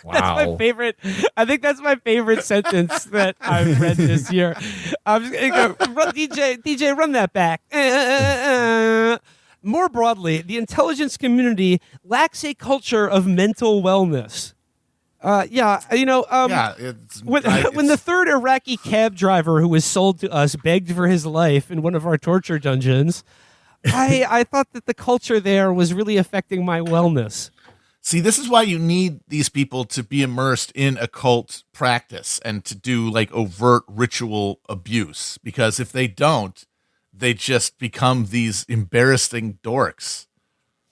Wow. That's my favorite. I think that's my favorite sentence that I've read this year. I'm just gonna go, DJ, run that back. More broadly, the intelligence community lacks a culture of mental wellness. When the third Iraqi cab driver who was sold to us begged for his life in one of our torture dungeons, I thought that the culture there was really affecting my wellness. See, this is why you need these people to be immersed in occult practice and to do like overt ritual abuse. Because if they don't, they just become these embarrassing dorks.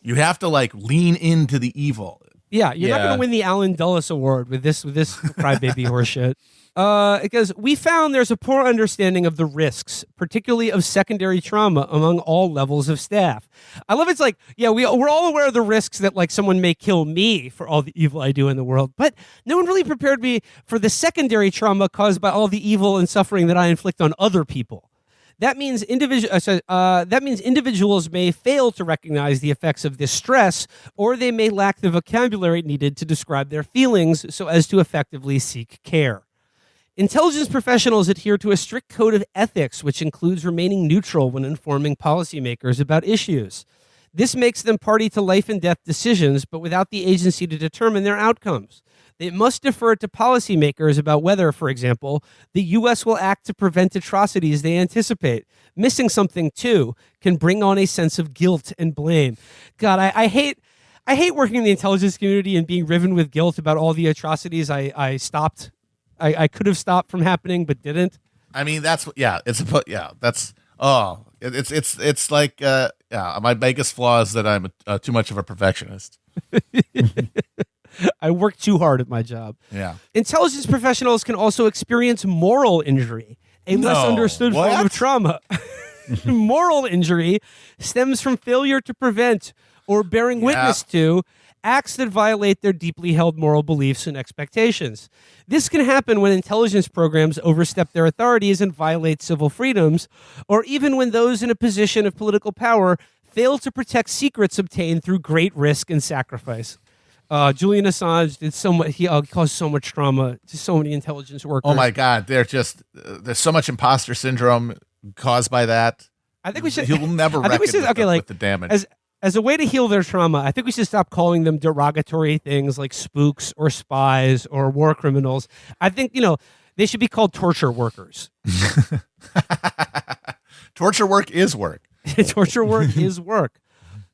You have to like lean into the evil. Yeah, you're not going to win the Alan Dulles Award with this crybaby horseshit. Because we found there's a poor understanding of the risks, particularly of secondary trauma among all levels of staff. I love it's like, yeah, we're all aware of the risks that like someone may kill me for all the evil I do in the world, but no one really prepared me for the secondary trauma caused by all the evil and suffering that I inflict on other people. That means individuals may fail to recognize the effects of this stress, or they may lack the vocabulary needed to describe their feelings so as to effectively seek care. Intelligence professionals adhere to a strict code of ethics, which includes remaining neutral when informing policymakers about issues. This makes them party to life and death decisions, but without the agency to determine their outcomes. They must defer to policymakers about whether, for example, the U.S. will act to prevent atrocities they anticipate. Missing something, too, can bring on a sense of guilt and blame. God, I hate working in the intelligence community and being riven with guilt about all the atrocities I could have stopped from happening but didn't. I mean, it's like my biggest flaw is that I'm too much of a perfectionist. I work too hard at my job. Yeah. Intelligence professionals can also experience moral injury, a less understood form of trauma. Moral injury stems from failure to prevent or bearing witness to acts that violate their deeply held moral beliefs and expectations. This can happen when intelligence programs overstep their authorities and violate civil freedoms, or even when those in a position of political power fail to protect secrets obtained through great risk and sacrifice. Julian Assange did so much. He caused so much trauma to so many intelligence workers. Oh my God, there's so much imposter syndrome caused by that. I think we should. He'll never reckon with the damage. As a way to heal their trauma, I think we should stop calling them derogatory things like spooks or spies or war criminals. I think they should be called torture workers. Torture work is work. Torture work is work.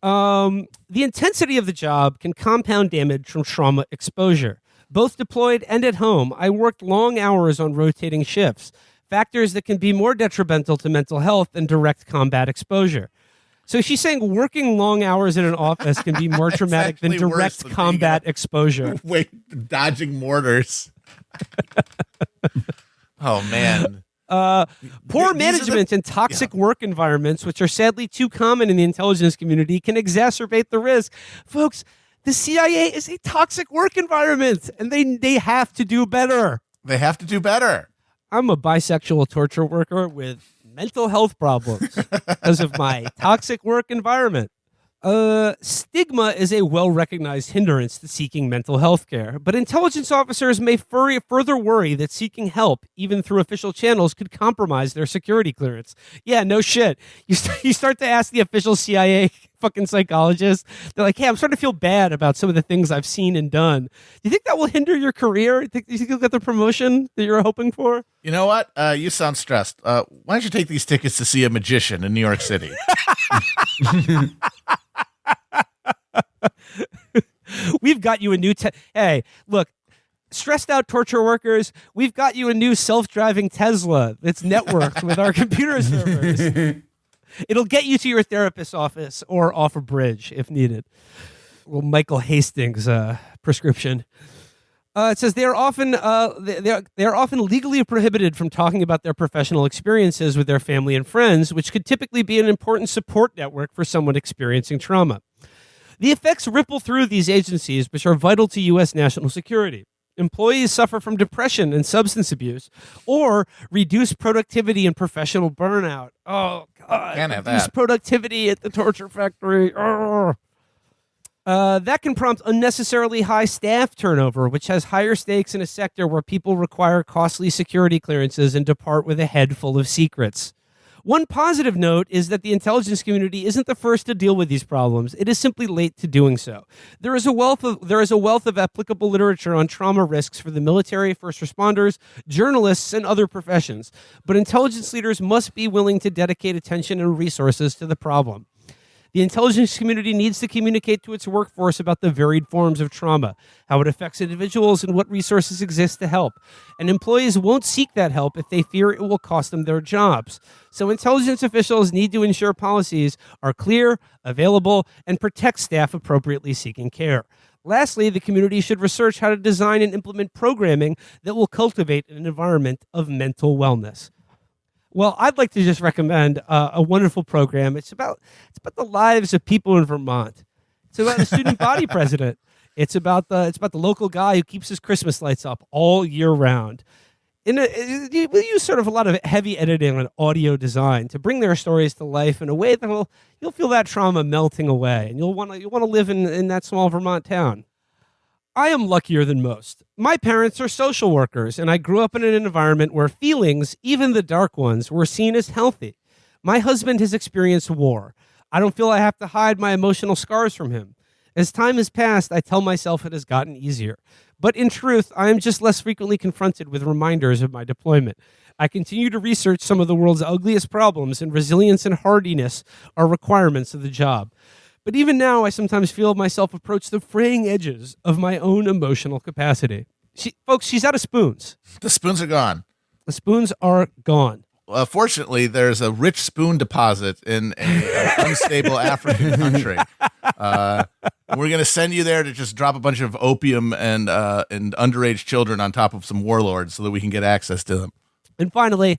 The intensity of the job can compound damage from trauma exposure. Both deployed and at home, I worked long hours on rotating shifts, factors that can be more detrimental to mental health than direct combat exposure. So she's saying working long hours in an office can be more It's traumatic than actually worse direct than being combat a- exposure. Wait, dodging mortars. Oh man. Poor These are management and toxic work environments, which are sadly too common in the intelligence community, can exacerbate the risk. Folks, the CIA is a toxic work environment, and they have to do better. They have to do better. I'm a bisexual torture worker with mental health problems because of my toxic work environment. Stigma is a well-recognized hindrance to seeking mental health care, but intelligence officers may further worry that seeking help, even through official channels, could compromise their security clearance. Yeah, no shit. You start to ask the official CIA fucking psychologists. They're like, hey, I'm starting to feel bad about some of the things I've seen and done. Do you think that will hinder your career? Do you think you'll get the promotion that you're hoping for? You know what? You sound stressed. Why don't you take these tickets to see a magician in New York City? We've got you a new hey, look, stressed out torture workers, we've got you a new self-driving Tesla that's networked with our computer servers. It'll get you to your therapist's office or off a bridge if needed. Well, Michael Hastings' prescription. It says they are often legally prohibited from talking about their professional experiences with their family and friends, which could typically be an important support network for someone experiencing trauma. The effects ripple through these agencies, which are vital to U.S. national security. Employees suffer from depression and substance abuse, or reduced productivity and professional burnout. Oh, God. Can't have Reduced that. productivity at the torture factory. That can prompt unnecessarily high staff turnover, which has higher stakes in a sector where people require costly security clearances and depart with a head full of secrets. One positive note is that the intelligence community isn't the first to deal with these problems. It is simply late to doing so. There is a wealth of applicable literature on trauma risks for the military, first responders, journalists, and other professions. But intelligence leaders must be willing to dedicate attention and resources to the problem. The intelligence community needs to communicate to its workforce about the varied forms of trauma, how it affects individuals, and what resources exist to help. And employees won't seek that help if they fear it will cost them their jobs. So intelligence officials need to ensure policies are clear, available, and protect staff appropriately seeking care. Lastly, the community should research how to design and implement programming that will cultivate an environment of mental wellness. Well, I'd like to just recommend a wonderful program. It's about the lives of people in Vermont. It's about the student body president. It's about the local guy who keeps his Christmas lights up all year round. We use sort of a lot of heavy editing and audio design to bring their stories to life in a way that you'll feel that trauma melting away, and you'll want to live in that small Vermont town. I am luckier than most. My parents are social workers, and I grew up in an environment where feelings, even the dark ones, were seen as healthy. My husband has experienced war. I don't feel I have to hide my emotional scars from him. As time has passed, I tell myself it has gotten easier. But in truth, I am just less frequently confronted with reminders of my deployment. I continue to research some of the world's ugliest problems, and resilience and hardiness are requirements of the job. But even now, I sometimes feel myself approach the fraying edges of my own emotional capacity. Folks, she's out of spoons. The spoons are gone. The spoons are gone. Fortunately, there's a rich spoon deposit in an unstable African country. We're going to send you there to just drop a bunch of opium and underage children on top of some warlords so that we can get access to them. And finally,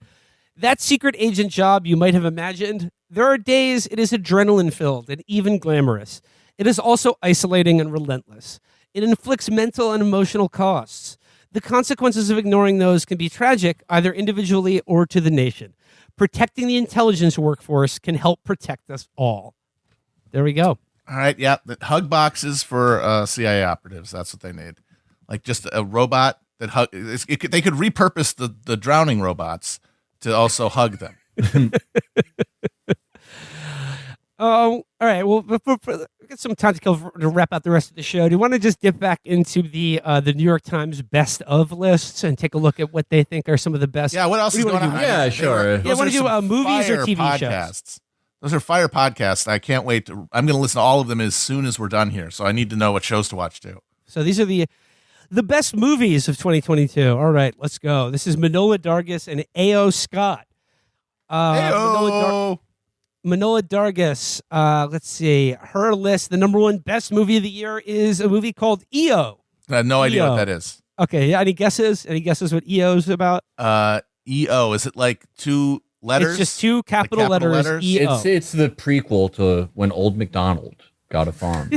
that secret agent job you might have imagined, there are days it is adrenaline-filled and even glamorous. It is also isolating and relentless. It inflicts mental and emotional costs. The consequences of ignoring those can be tragic, either individually or to the nation. Protecting the intelligence workforce can help protect us all. There we go. All right, yeah, the hug boxes for CIA operatives. That's what they need. Like just a robot that they could repurpose the drowning robots to also hug them. Oh, all right. Well, before we get some time to kill to wrap out the rest of the show, do you want to just dip back into the New York Times best of lists and take a look at what they think are some of the best? Yeah, what else is going on? Yeah, sure. Yeah, want to do movies or TV podcasts. shows? Those are fire podcasts. I can't wait. I'm going to listen to all of them as soon as we're done here. So I need to know what shows to watch too. So these are the The best movies of 2022. All right, let's go. This is Manohla Dargis and A.O. Scott. Hey-o. Manohla Dargis, let's see. Her list, the number one best movie of the year is a movie called EO. I have no idea EO. what that is. Okay, yeah, any guesses? Any guesses what EO is about? EO. Is it like two letters? It's just two capital letters. EO. It's the prequel to when Old MacDonald got a farm.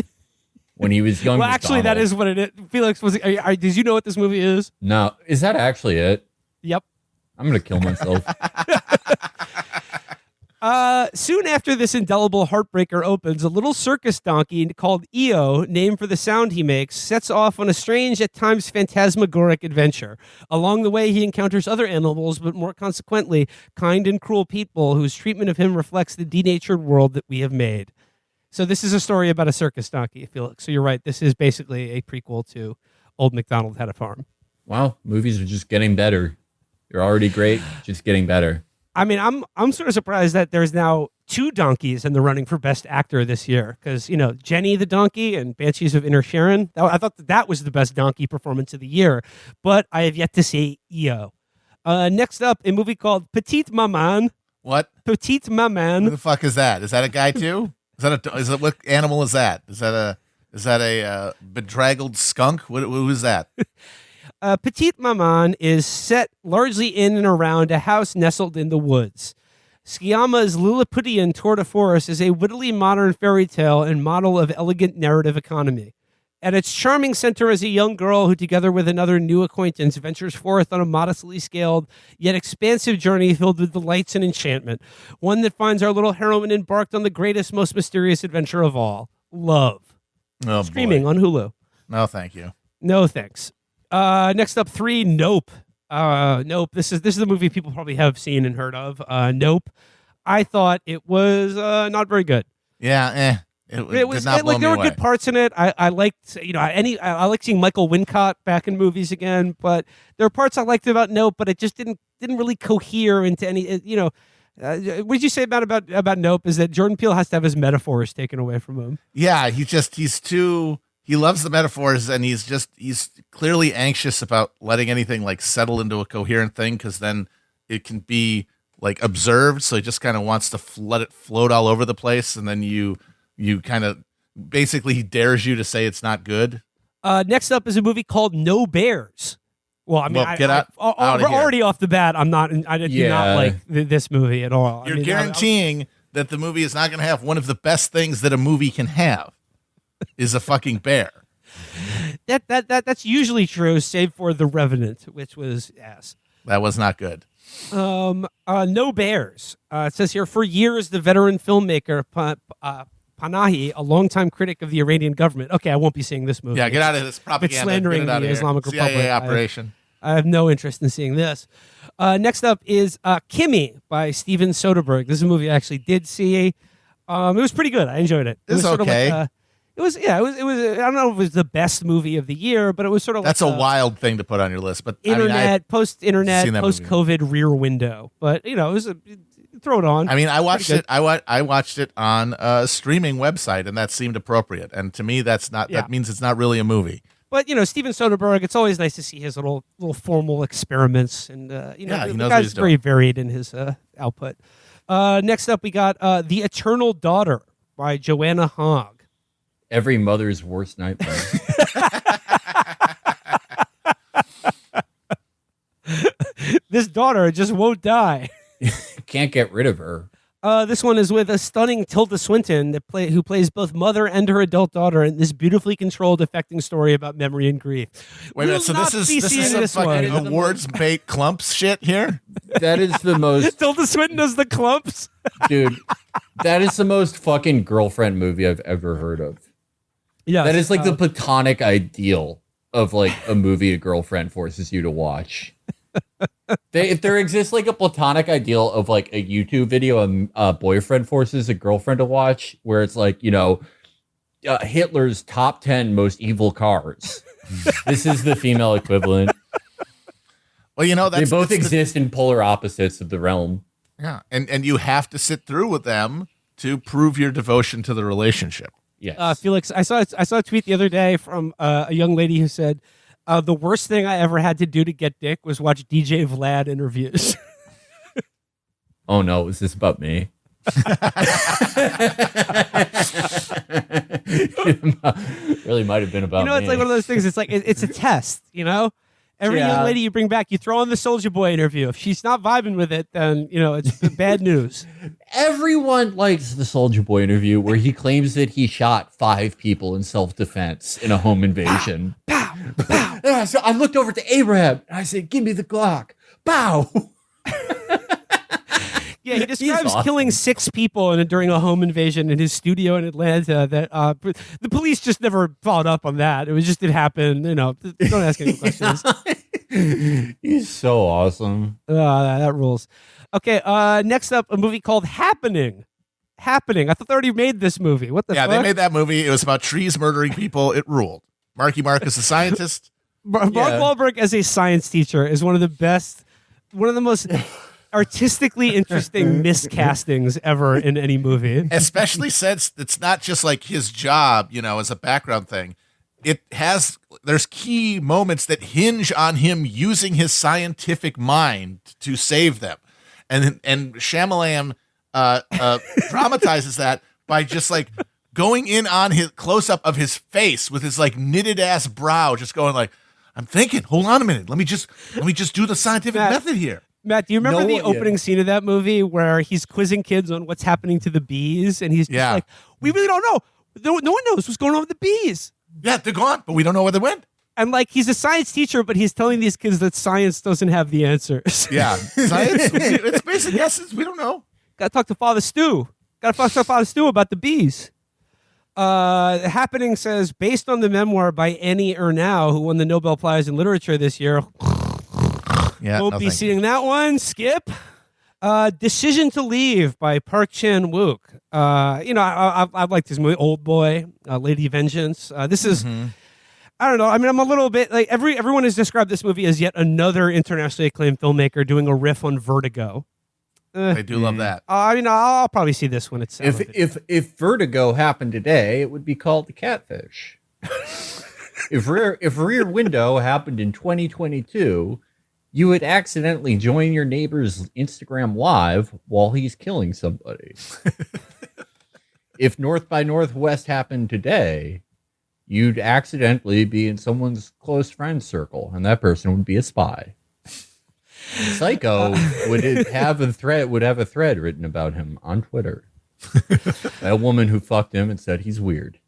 When he was young. Well, actually, that is what it is. Felix, did you know what this movie is? No, is that actually it? Yep. I'm gonna kill myself. Soon after this indelible heartbreaker opens, a little circus donkey called EO, named for the sound he makes, sets off on a strange, at times phantasmagoric adventure. Along the way, he encounters other animals, but more consequently, kind and cruel people whose treatment of him reflects the denatured world that we have made. So this is a story about a circus donkey, Felix. So you're right. This is basically a prequel to Old MacDonald Had a Farm. Wow, movies are just getting better. They're already great, just getting better. I mean, I'm sort of surprised that there's now two donkeys in the running for Best Actor this year. Because, you know, Jenny the donkey and Banshees of Inisherin, I thought that was the best donkey performance of the year. But I have yet to see EO. Next up, a movie called Petite Maman. What? Petite Who Maman. the fuck is that? Is that a guy too? What animal is that? Is that a bedraggled skunk? Who is that? Petite Maman is set largely in and around a house nestled in the woods. Sciamma's Lilliputian tour de force is a wittily modern fairy tale and model of elegant narrative economy. At its charming center is a young girl who, together with another new acquaintance, ventures forth on a modestly scaled yet expansive journey filled with delights and enchantment, one that finds our little heroine embarked on the greatest, most mysterious adventure of all, love. Oh, Streaming boy. on Hulu. No, thank you. No thanks. Next up, 3, Nope. Nope. This is a movie people probably have seen and heard of. Nope. I thought it was not very good. Yeah, It was did not blow like there me were away. good parts in it. I liked, you know, I like seeing Michael Wincott back in movies again. But there are parts I liked about Nope, but it just didn't really cohere into any. You know, what did you say about Nope? Is that Jordan Peele has to have his metaphors taken away from him? Yeah, he's too. He loves the metaphors, and he's clearly anxious about letting anything like settle into a coherent thing, because then it can be like observed. So he just kind of wants to let it float all over the place, and then you kind of basically he dares you to say it's not good. Next up is a movie called No Bears. Well, I mean, Get out of here. already off the bat, I do not like this movie at all. You're guaranteeing that the movie is not going to have one of the best things that a movie can have, is a fucking bear. That's usually true, save for The Revenant, which was ass. That was not good. No Bears. It says here, for years, the veteran filmmaker Panahi, a longtime critic of the Iranian government. Okay, I won't be seeing this movie. Yeah, get out of this propaganda. It's slandering Get it out the of here. Islamic CIA Republic. operation. I have no interest in seeing this. Next up is Kimmy by Steven Soderbergh. This is a movie I actually did see. It was pretty good. I enjoyed it. It's sort okay. Of like, it was. I don't know if it was the best movie of the year, but it was sort of That's like a wild thing to put on your list, but internet, post-internet, seen that movie. post-COVID rear window. But you know, it was throw it on. I mean, I watched Pretty it. I watched it on a streaming website, and that seemed appropriate. And to me, that's not. Yeah. That means it's not really a movie. But you know, Steven Soderbergh. It's always nice to see his little formal experiments, and you know, Yeah, he the knows what guy's he's very varied in his output. Next up, we got The Eternal Daughter by Joanna Hogg. Every mother's worst nightmare. This daughter just won't die. Can't get rid of her. This one is with a stunning Tilda Swinton who plays both mother and her adult daughter in this beautifully controlled, affecting story about memory and grief. Wait a minute. So Will this not is be this seeing is some this fucking one. awards bait clumps shit here. That is the most, Tilda Swinton does the clumps. dude. That is the most fucking girlfriend movie I've ever heard of. Yeah, That is like the platonic ideal of like a movie a girlfriend forces you to watch. If there exists like a platonic ideal of like a YouTube video a boyfriend forces a girlfriend to watch, where it's like, you know, Hitler's top 10 most evil cars. This is the female equivalent. Well, you know, They both exist in polar opposites of the realm. Yeah, and you have to sit through with them to prove your devotion to the relationship. Yes. Felix, I saw a tweet the other day from a young lady who said, The worst thing I ever had to do to get dick was watch DJ Vlad interviews. Oh no, is this about me? Really might have been about me. It's like one of those things. It's like it's a test. Every young lady you bring back, you throw on the Soulja Boy interview. If she's not vibing with it, then it's bad news. Everyone likes the Soulja Boy interview where he claims that he shot 5 people in self-defense in a home invasion. Pow, pow. So I looked over to Abraham and I said, "Give me the Glock." Pow. Yeah, he describes awesome. killing 6 people during a home invasion in his studio in Atlanta. That the police just never followed up on that. It happened. Don't ask any questions. He's so awesome. That rules. Okay, next up, a movie called Happening. Happening. I thought they already made this movie. What the fuck? Yeah, they made that movie. It was about trees murdering people. It ruled. Marky Mark is a scientist. Mark Wahlberg as a science teacher is one of the most artistically interesting miscastings ever in any movie. Especially since it's not just like his job, as a background thing. There's key moments that hinge on him using his scientific mind to save them. And Shyamalan dramatizes that by just like going in on his close up of his face with his like knitted ass brow, just going like, "I'm thinking, hold on a minute. Let me just do the scientific method here." Matt, do you remember the opening scene of that movie where he's quizzing kids on what's happening to the bees? And he's just like, "We really don't know. No one knows what's going on with the bees." Yeah, they're gone, but we don't know where they went. And like, he's a science teacher, but he's telling these kids that science doesn't have the answers. Yeah, science. It's basic guesses. We don't know. Got to talk to Father Stu. Got to talk to Father Stu about the bees. Happening says, based on the memoir by Annie Ernaux, who won the Nobel Prize in Literature this year. Yeah, Won't be seeing that one. Skip. Decision to Leave by Park Chan-wook. I've liked this movie. Old Boy, Lady Vengeance. This is, I don't know. I mean, I'm a little bit like everyone has described this movie as yet another internationally acclaimed filmmaker doing a riff on Vertigo. I do love that. I'll probably see this when it's If Vertigo happened today, it would be called The Catfish. if Rear Window happened in 2022, you would accidentally join your neighbor's Instagram live while he's killing somebody. If North by Northwest happened today, you'd accidentally be in someone's close friend circle, and that person would be a spy. Psycho would have a thread written about him on Twitter. That woman who fucked him and said he's weird.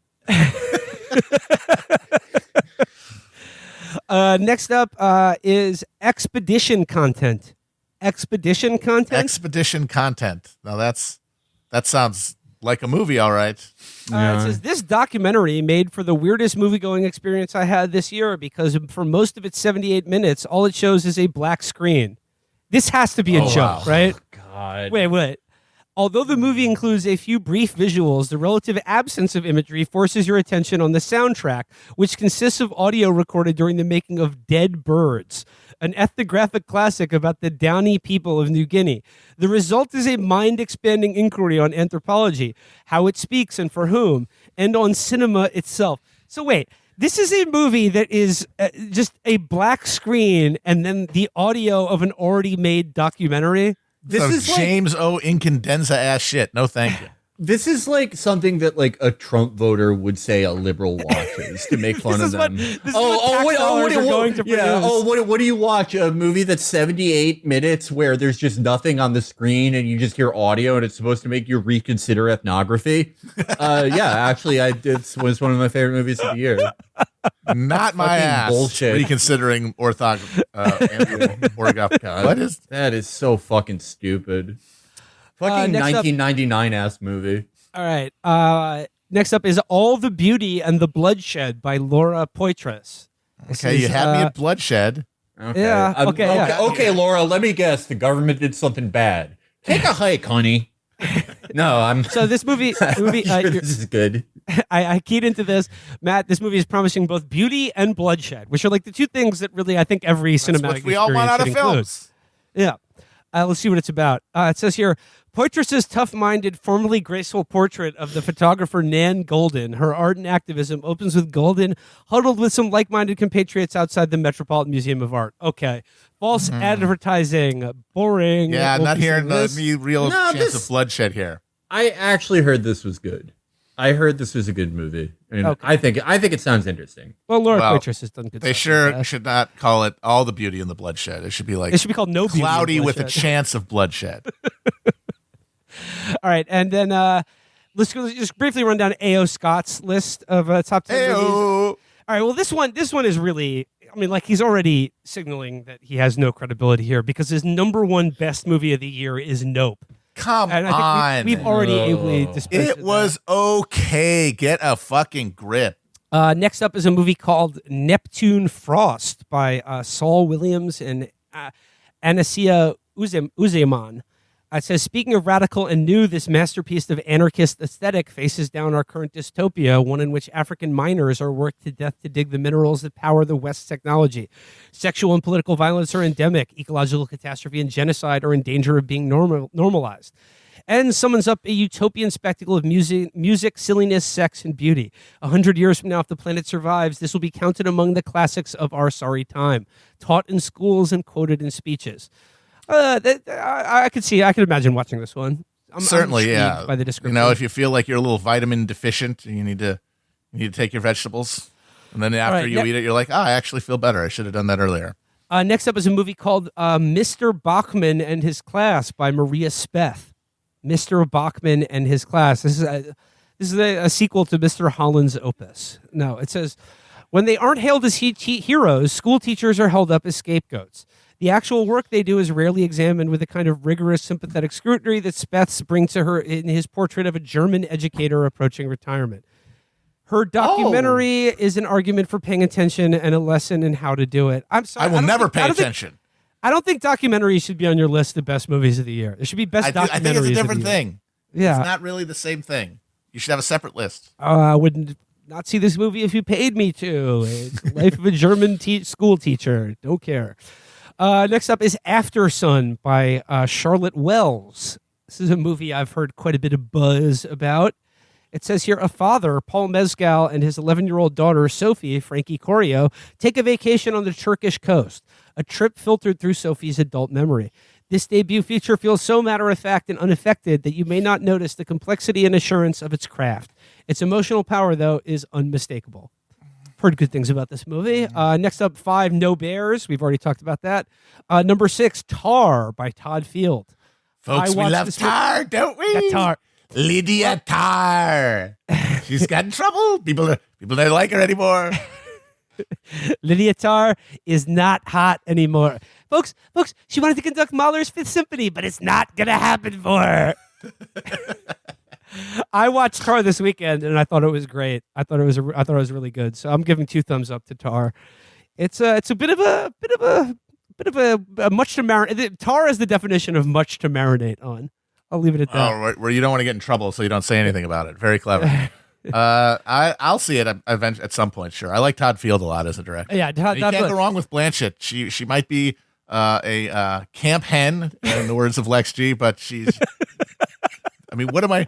Next up is Expedition Content. Expedition Content? Expedition Content. Now that sounds like a movie, all right. It says, this documentary made for the weirdest movie-going experience I had this year because for most of its 78 minutes, all it shows is a black screen. This has to be a joke, right? God. Wait. Although the movie includes a few brief visuals, the relative absence of imagery forces your attention on the soundtrack, which consists of audio recorded during the making of Dead Birds, an ethnographic classic about the Downy people of New Guinea. The result is a mind-expanding inquiry on anthropology, how it speaks and for whom, and on cinema itself. So wait, this is a movie that is just a black screen and then the audio of an already made documentary? This is James O. Incandenza ass shit. No, thank you. This is like something that like a Trump voter would say a liberal watches to make fun of them. What do you watch? A movie that's 78 minutes where there's just nothing on the screen and you just hear audio and it's supposed to make you reconsider ethnography? Actually, it was one of my favorite movies of the year. Not my ass. Bullshit. Reconsidering orthography. That is so fucking stupid. Fucking 1999 ass movie. All right. Next up is All the Beauty and the Bloodshed by Laura Poitras. Okay, you had me at Bloodshed. Okay. Yeah. Okay, Laura. Let me guess. The government did something bad. Take a hike, honey. No, I'm. So this movie. This is good. I keyed into this, Matt. This movie is promising both beauty and bloodshed, which are like the two things that really I think every cinematic That's what we all want out of films. Yeah. Let's see what it's about. It says here, Poitras's tough-minded, formerly graceful portrait of the photographer Nan Golden. Her art and activism opens with Golden huddled with some like-minded compatriots outside the Metropolitan Museum of Art. Okay. False advertising. Boring. Yeah, Won't not be hearing seeing this. the real No, chance this- of bloodshed here. I actually heard this was good. I heard this was a good movie, and Okay. I think it sounds interesting. Well, Laura Well, Poitras has done good They stuff. sure like should not call it All the Beauty and the Bloodshed. It should be like It should be called No Beauty and Cloudy with a Bloodshed. Chance of Bloodshed. All right, and then let's just briefly run down A.O. Scott's list of top 10 movies. Heyo. All right, well, this one is really, I mean, like, he's already signaling that he has no credibility here because his number one best movie of the year is Nope. Come And I on. think we've already No. ably dispensed It was okay. Get a fucking grip. Next up is a movie called Neptune Frost by Saul Williams and Anasia Uzeman. It says, speaking of radical and new, this masterpiece of anarchist aesthetic faces down our current dystopia, one in which African miners are worked to death to dig the minerals that power the West's technology. Sexual and political violence are endemic. Ecological catastrophe and genocide are in danger of being normalized. And summons up a utopian spectacle of music, silliness, sex, and beauty. 100 years from now, if the planet survives, this will be counted among the classics of our sorry time, taught in schools and quoted in speeches. I could imagine watching this one. I'm Certainly, intrigued yeah. By the description, You know, if you feel like you're a little vitamin deficient, you need to take your vegetables, and then after right, you eat it, you're like, I actually feel better. I should have done that earlier. Next up is a movie called Mr. Bachman and His Class by Maria Speth. Mr. Bachman and His Class. This is a sequel to Mr. Holland's Opus. No, it says, when they aren't hailed as heroes, school teachers are held up as scapegoats. The actual work they do is rarely examined with the kind of rigorous, sympathetic scrutiny that Speths brings to her in his portrait of a German educator approaching retirement. Her documentary is an argument for paying attention and a lesson in how to do it. I'm sorry. I will never pay I don't think- attention. I don't think documentaries should be on your list of best movies of the year. There should be best documentaries. I think it's a of different the year. thing. Yeah, It's not really the same thing. You should have a separate list. I wouldn't not see this movie if you paid me to. It's Life of a German school teacher. Don't care. Next up is After Sun by Charlotte Wells. This is a movie I've heard quite a bit of buzz about. It says here, a father, Paul Mezgal, and his 11-year-old daughter, Sophie, Frankie Corio, take a vacation on the Turkish coast, a trip filtered through Sophie's adult memory. This debut feature feels so matter-of-fact and unaffected that you may not notice the complexity and assurance of its craft. Its emotional power, though, is unmistakable. Heard good things about this movie. Next up, 5, No Bears. We've already talked about that. Number 6, Tar by Todd Field. Folks, I we watched love this Tar, don't we? Yeah, Tar. Lydia Tar. She's got in trouble. People don't like her anymore. Lydia Tarr is not hot anymore. Folks, she wanted to conduct Mahler's Fifth Symphony, but it's not going to happen for her. I watched Tar this weekend, and I thought it was great. I thought it was really good. So I'm giving 2 thumbs up to Tar. It's a bit of a much to marinate. Tar is the definition of much to marinate on. I'll leave it at that. Oh, right, where you don't want to get in trouble, so you don't say anything about it. Very clever. I'll see it at some point. Sure, I like Todd Field a lot as a director. Yeah, You can't go wrong with Blanchett. She might be a camp hen in the words of Lex G, but she's. I mean, what am I?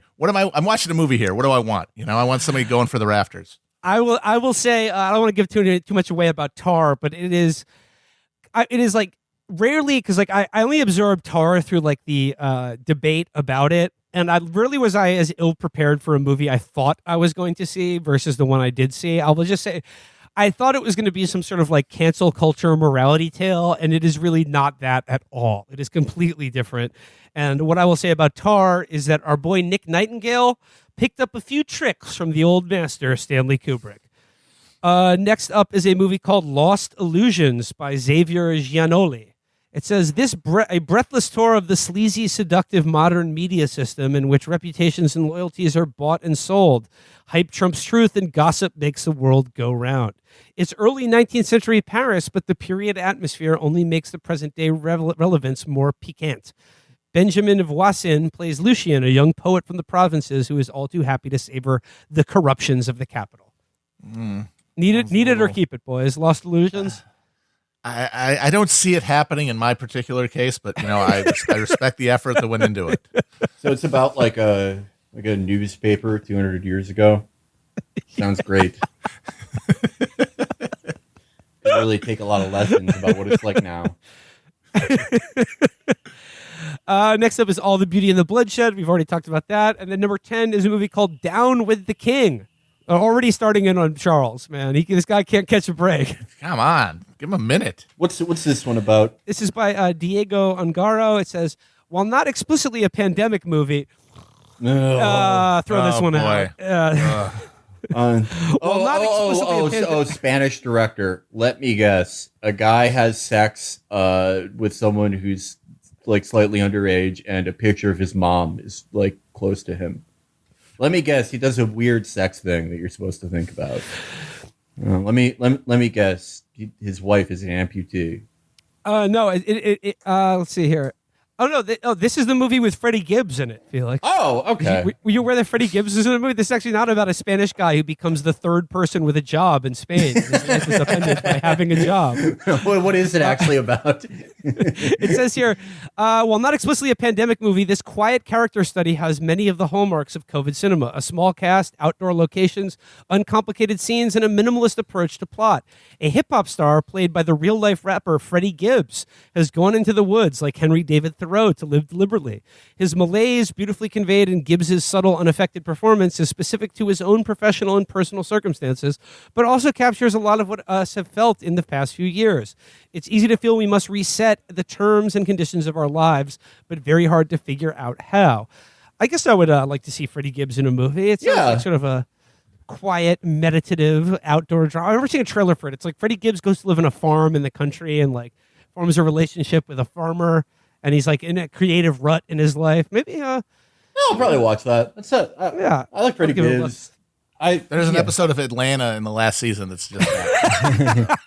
I'm watching a movie here. What do I want? You know, I want somebody going for the rafters. I will say I don't want to give too much away about Tar, but it is like rarely because like I only absorbed Tar through like the debate about it, and I rarely was I as ill prepared for a movie I thought I was going to see versus the one I did see. I will just say I thought it was going to be some sort of like cancel culture morality tale, and it is really not that at all. It is completely different. And what I will say about Tar is that our boy Nick Nightingale picked up a few tricks from the old master Stanley Kubrick. Next up is a movie called Lost Illusions by Xavier Giannoli. It says, a breathless tour of the sleazy, seductive modern media system in which reputations and loyalties are bought and sold. Hype trumps truth and gossip makes the world go round. It's early 19th century Paris, but the period atmosphere only makes the present-day relevance more piquant. Benjamin Voisin plays Lucien, a young poet from the provinces who is all too happy to savor the corruptions of the capital. Need it or keep it, boys. Lost Illusions? I don't see it happening in my particular case, but I respect the effort that went into it. So it's about like a newspaper 200 years ago. Sounds great. They really take a lot of lessons about what it's like now. Next up is All the Beauty and the Bloodshed. We've already talked about that. And then number 10 is a movie called Down with the King. Already starting in on Charles, man. This guy can't catch a break. Come on. Give him a minute. What's this one about? This is by Diego Ungaro. It says, while not explicitly a pandemic movie, throw this one boy. out. Spanish director. Let me guess. A guy has sex with someone who's like slightly underage, and a picture of his mom is like close to him. Let me guess. He does a weird sex thing that you're supposed to think about. Let me guess. His wife is an amputee. No. Let's see here. Oh no! This is the movie with Freddie Gibbs in it. Felix. Oh, okay. Were you aware that Freddie Gibbs is in the movie? This is actually not about a Spanish guy who becomes the third person with a job in Spain. His life is upended by having a job. What is it actually about? It says here, while not explicitly a pandemic movie, this quiet character study has many of the hallmarks of COVID cinema: a small cast, outdoor locations, uncomplicated scenes, and a minimalist approach to plot. A hip hop star played by the real life rapper Freddie Gibbs has gone into the woods like Henry David Thoreau to live deliberately. His malaise, beautifully conveyed in Gibbs's subtle, unaffected performance, is specific to his own professional and personal circumstances, but also captures a lot of what us have felt in the past few years. It's easy to feel we must reset the terms and conditions of our lives, but very hard to figure out how. I guess I would like to see Freddie Gibbs in a movie. It's like sort of a quiet, meditative, outdoor drama. I remember seeing a trailer for it. It's like Freddie Gibbs goes to live on a farm in the country and like forms a relationship with a farmer. And he's like in a creative rut in his life. Maybe I'll probably watch that. I like Freddie Gibbs. There's an episode of Atlanta in the last season that's just that.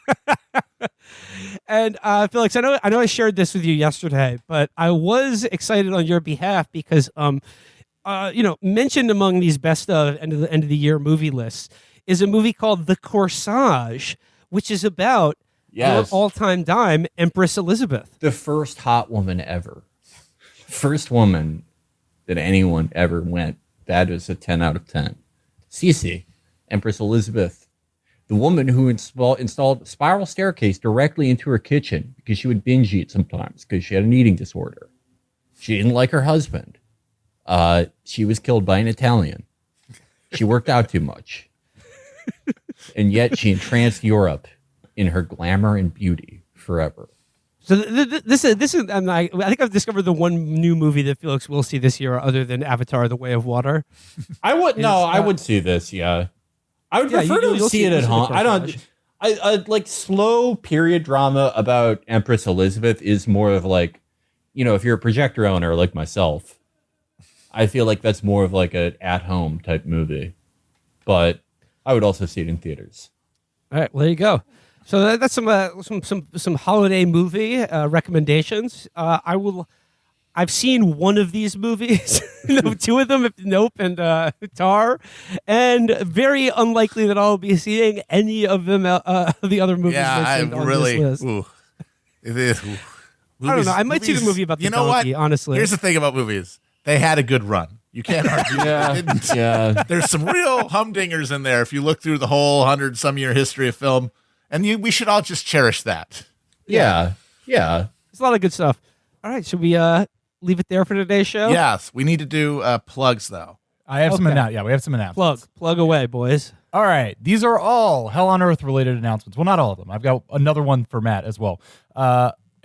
And Felix, I know I shared this with you yesterday, but I was excited on your behalf because mentioned among these best of end of the year movie lists is a movie called The Corsage, which is about your all-time dime, Empress Elizabeth. The first hot woman ever. First woman that anyone ever went. That is a 10 out of 10. Sisi, Empress Elizabeth. The woman who installed a spiral staircase directly into her kitchen because she would binge eat sometimes because she had an eating disorder. She didn't like her husband. She was killed by an Italian. She worked out too much. And yet she entranced Europe in her glamour and beauty forever. So this is I think I've discovered the one new movie that Felix will see this year other than Avatar: The Way of Water. I would see this. Yeah, I would prefer to see it at home. I like slow period drama about Empress Elizabeth is more of like, if you're a projector owner like myself, I feel like that's more of like an at home type movie. But I would also see it in theaters. All right, well, there you go. So that's some holiday movie recommendations. I've seen one of these movies, two of them, Nope and Tar, and very unlikely that I'll be seeing any of them. The other movies. Yeah, on this list. It is. I don't know. I might see the movie about the donkey. Honestly, here's the thing about movies: they had a good run. You can't argue. Yeah. There's some real humdingers in there if you look through the whole 100-some-year history of film. And we should all just cherish that. Yeah. There's a lot of good stuff. All right, should we leave it there for today's show? Yes, we need to do plugs, though. I have some announcements. Yeah, we have some announcements. Plug away, boys. All right, these are all Hell on Earth related announcements. Well, not all of them. I've got another one for Matt as well.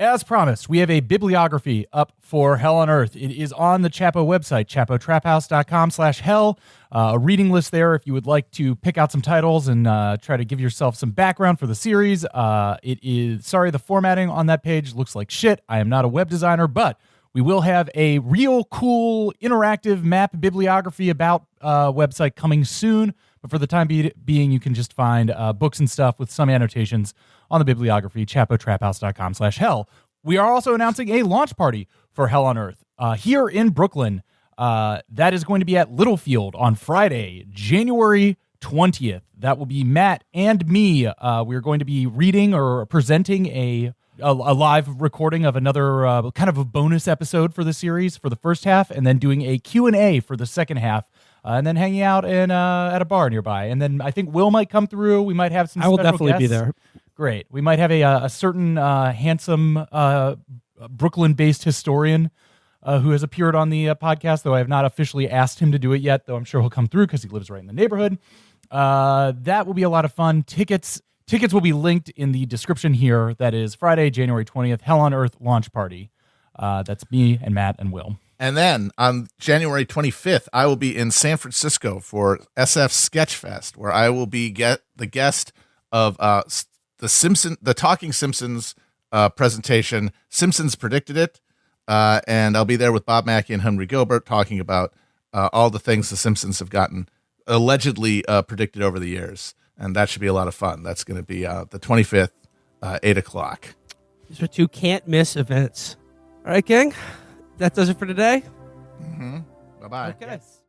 As promised, we have a bibliography up for Hell on Earth. It is on the Chapo website, chapotraphouse.com/hell. A reading list there if you would like to pick out some titles and try to give yourself some background for the series. The formatting on that page looks like shit. I am not a web designer, but we will have a real cool interactive map bibliography about website coming soon. But for the time being, you can just find books and stuff with some annotations on the bibliography, chapotraphouse.com/hell. We are also announcing a launch party for Hell on Earth here in Brooklyn. That is going to be at Littlefield on Friday, January 20th. That will be Matt and me. We're going to be reading or presenting a live recording of another kind of a bonus episode for the series for the first half, and then doing a Q&A for the second half, and then hanging out in at a bar nearby. And then I think Will might come through. We might have some I will special definitely be guests. there. Great. We might have a certain handsome Brooklyn-based historian who has appeared on the podcast, though I have not officially asked him to do it yet, though I'm sure he'll come through because he lives right in the neighborhood. That will be a lot of fun. Tickets will be linked in the description here. That is Friday, January 20th, Hell on Earth launch party. That's me and Matt and Will. And then on January 25th, I will be in San Francisco for SF Sketchfest, where I will be the guest of the Talking Simpsons presentation. Simpsons Predicted It, and I'll be there with Bob Mackey and Henry Gilbert talking about all the things the Simpsons have gotten allegedly predicted over the years, and that should be a lot of fun. That's going to be the 25th, 8 o'clock. These are 2 can't miss events. All right, gang. That does it for today. Bye-bye. Okay. Yes.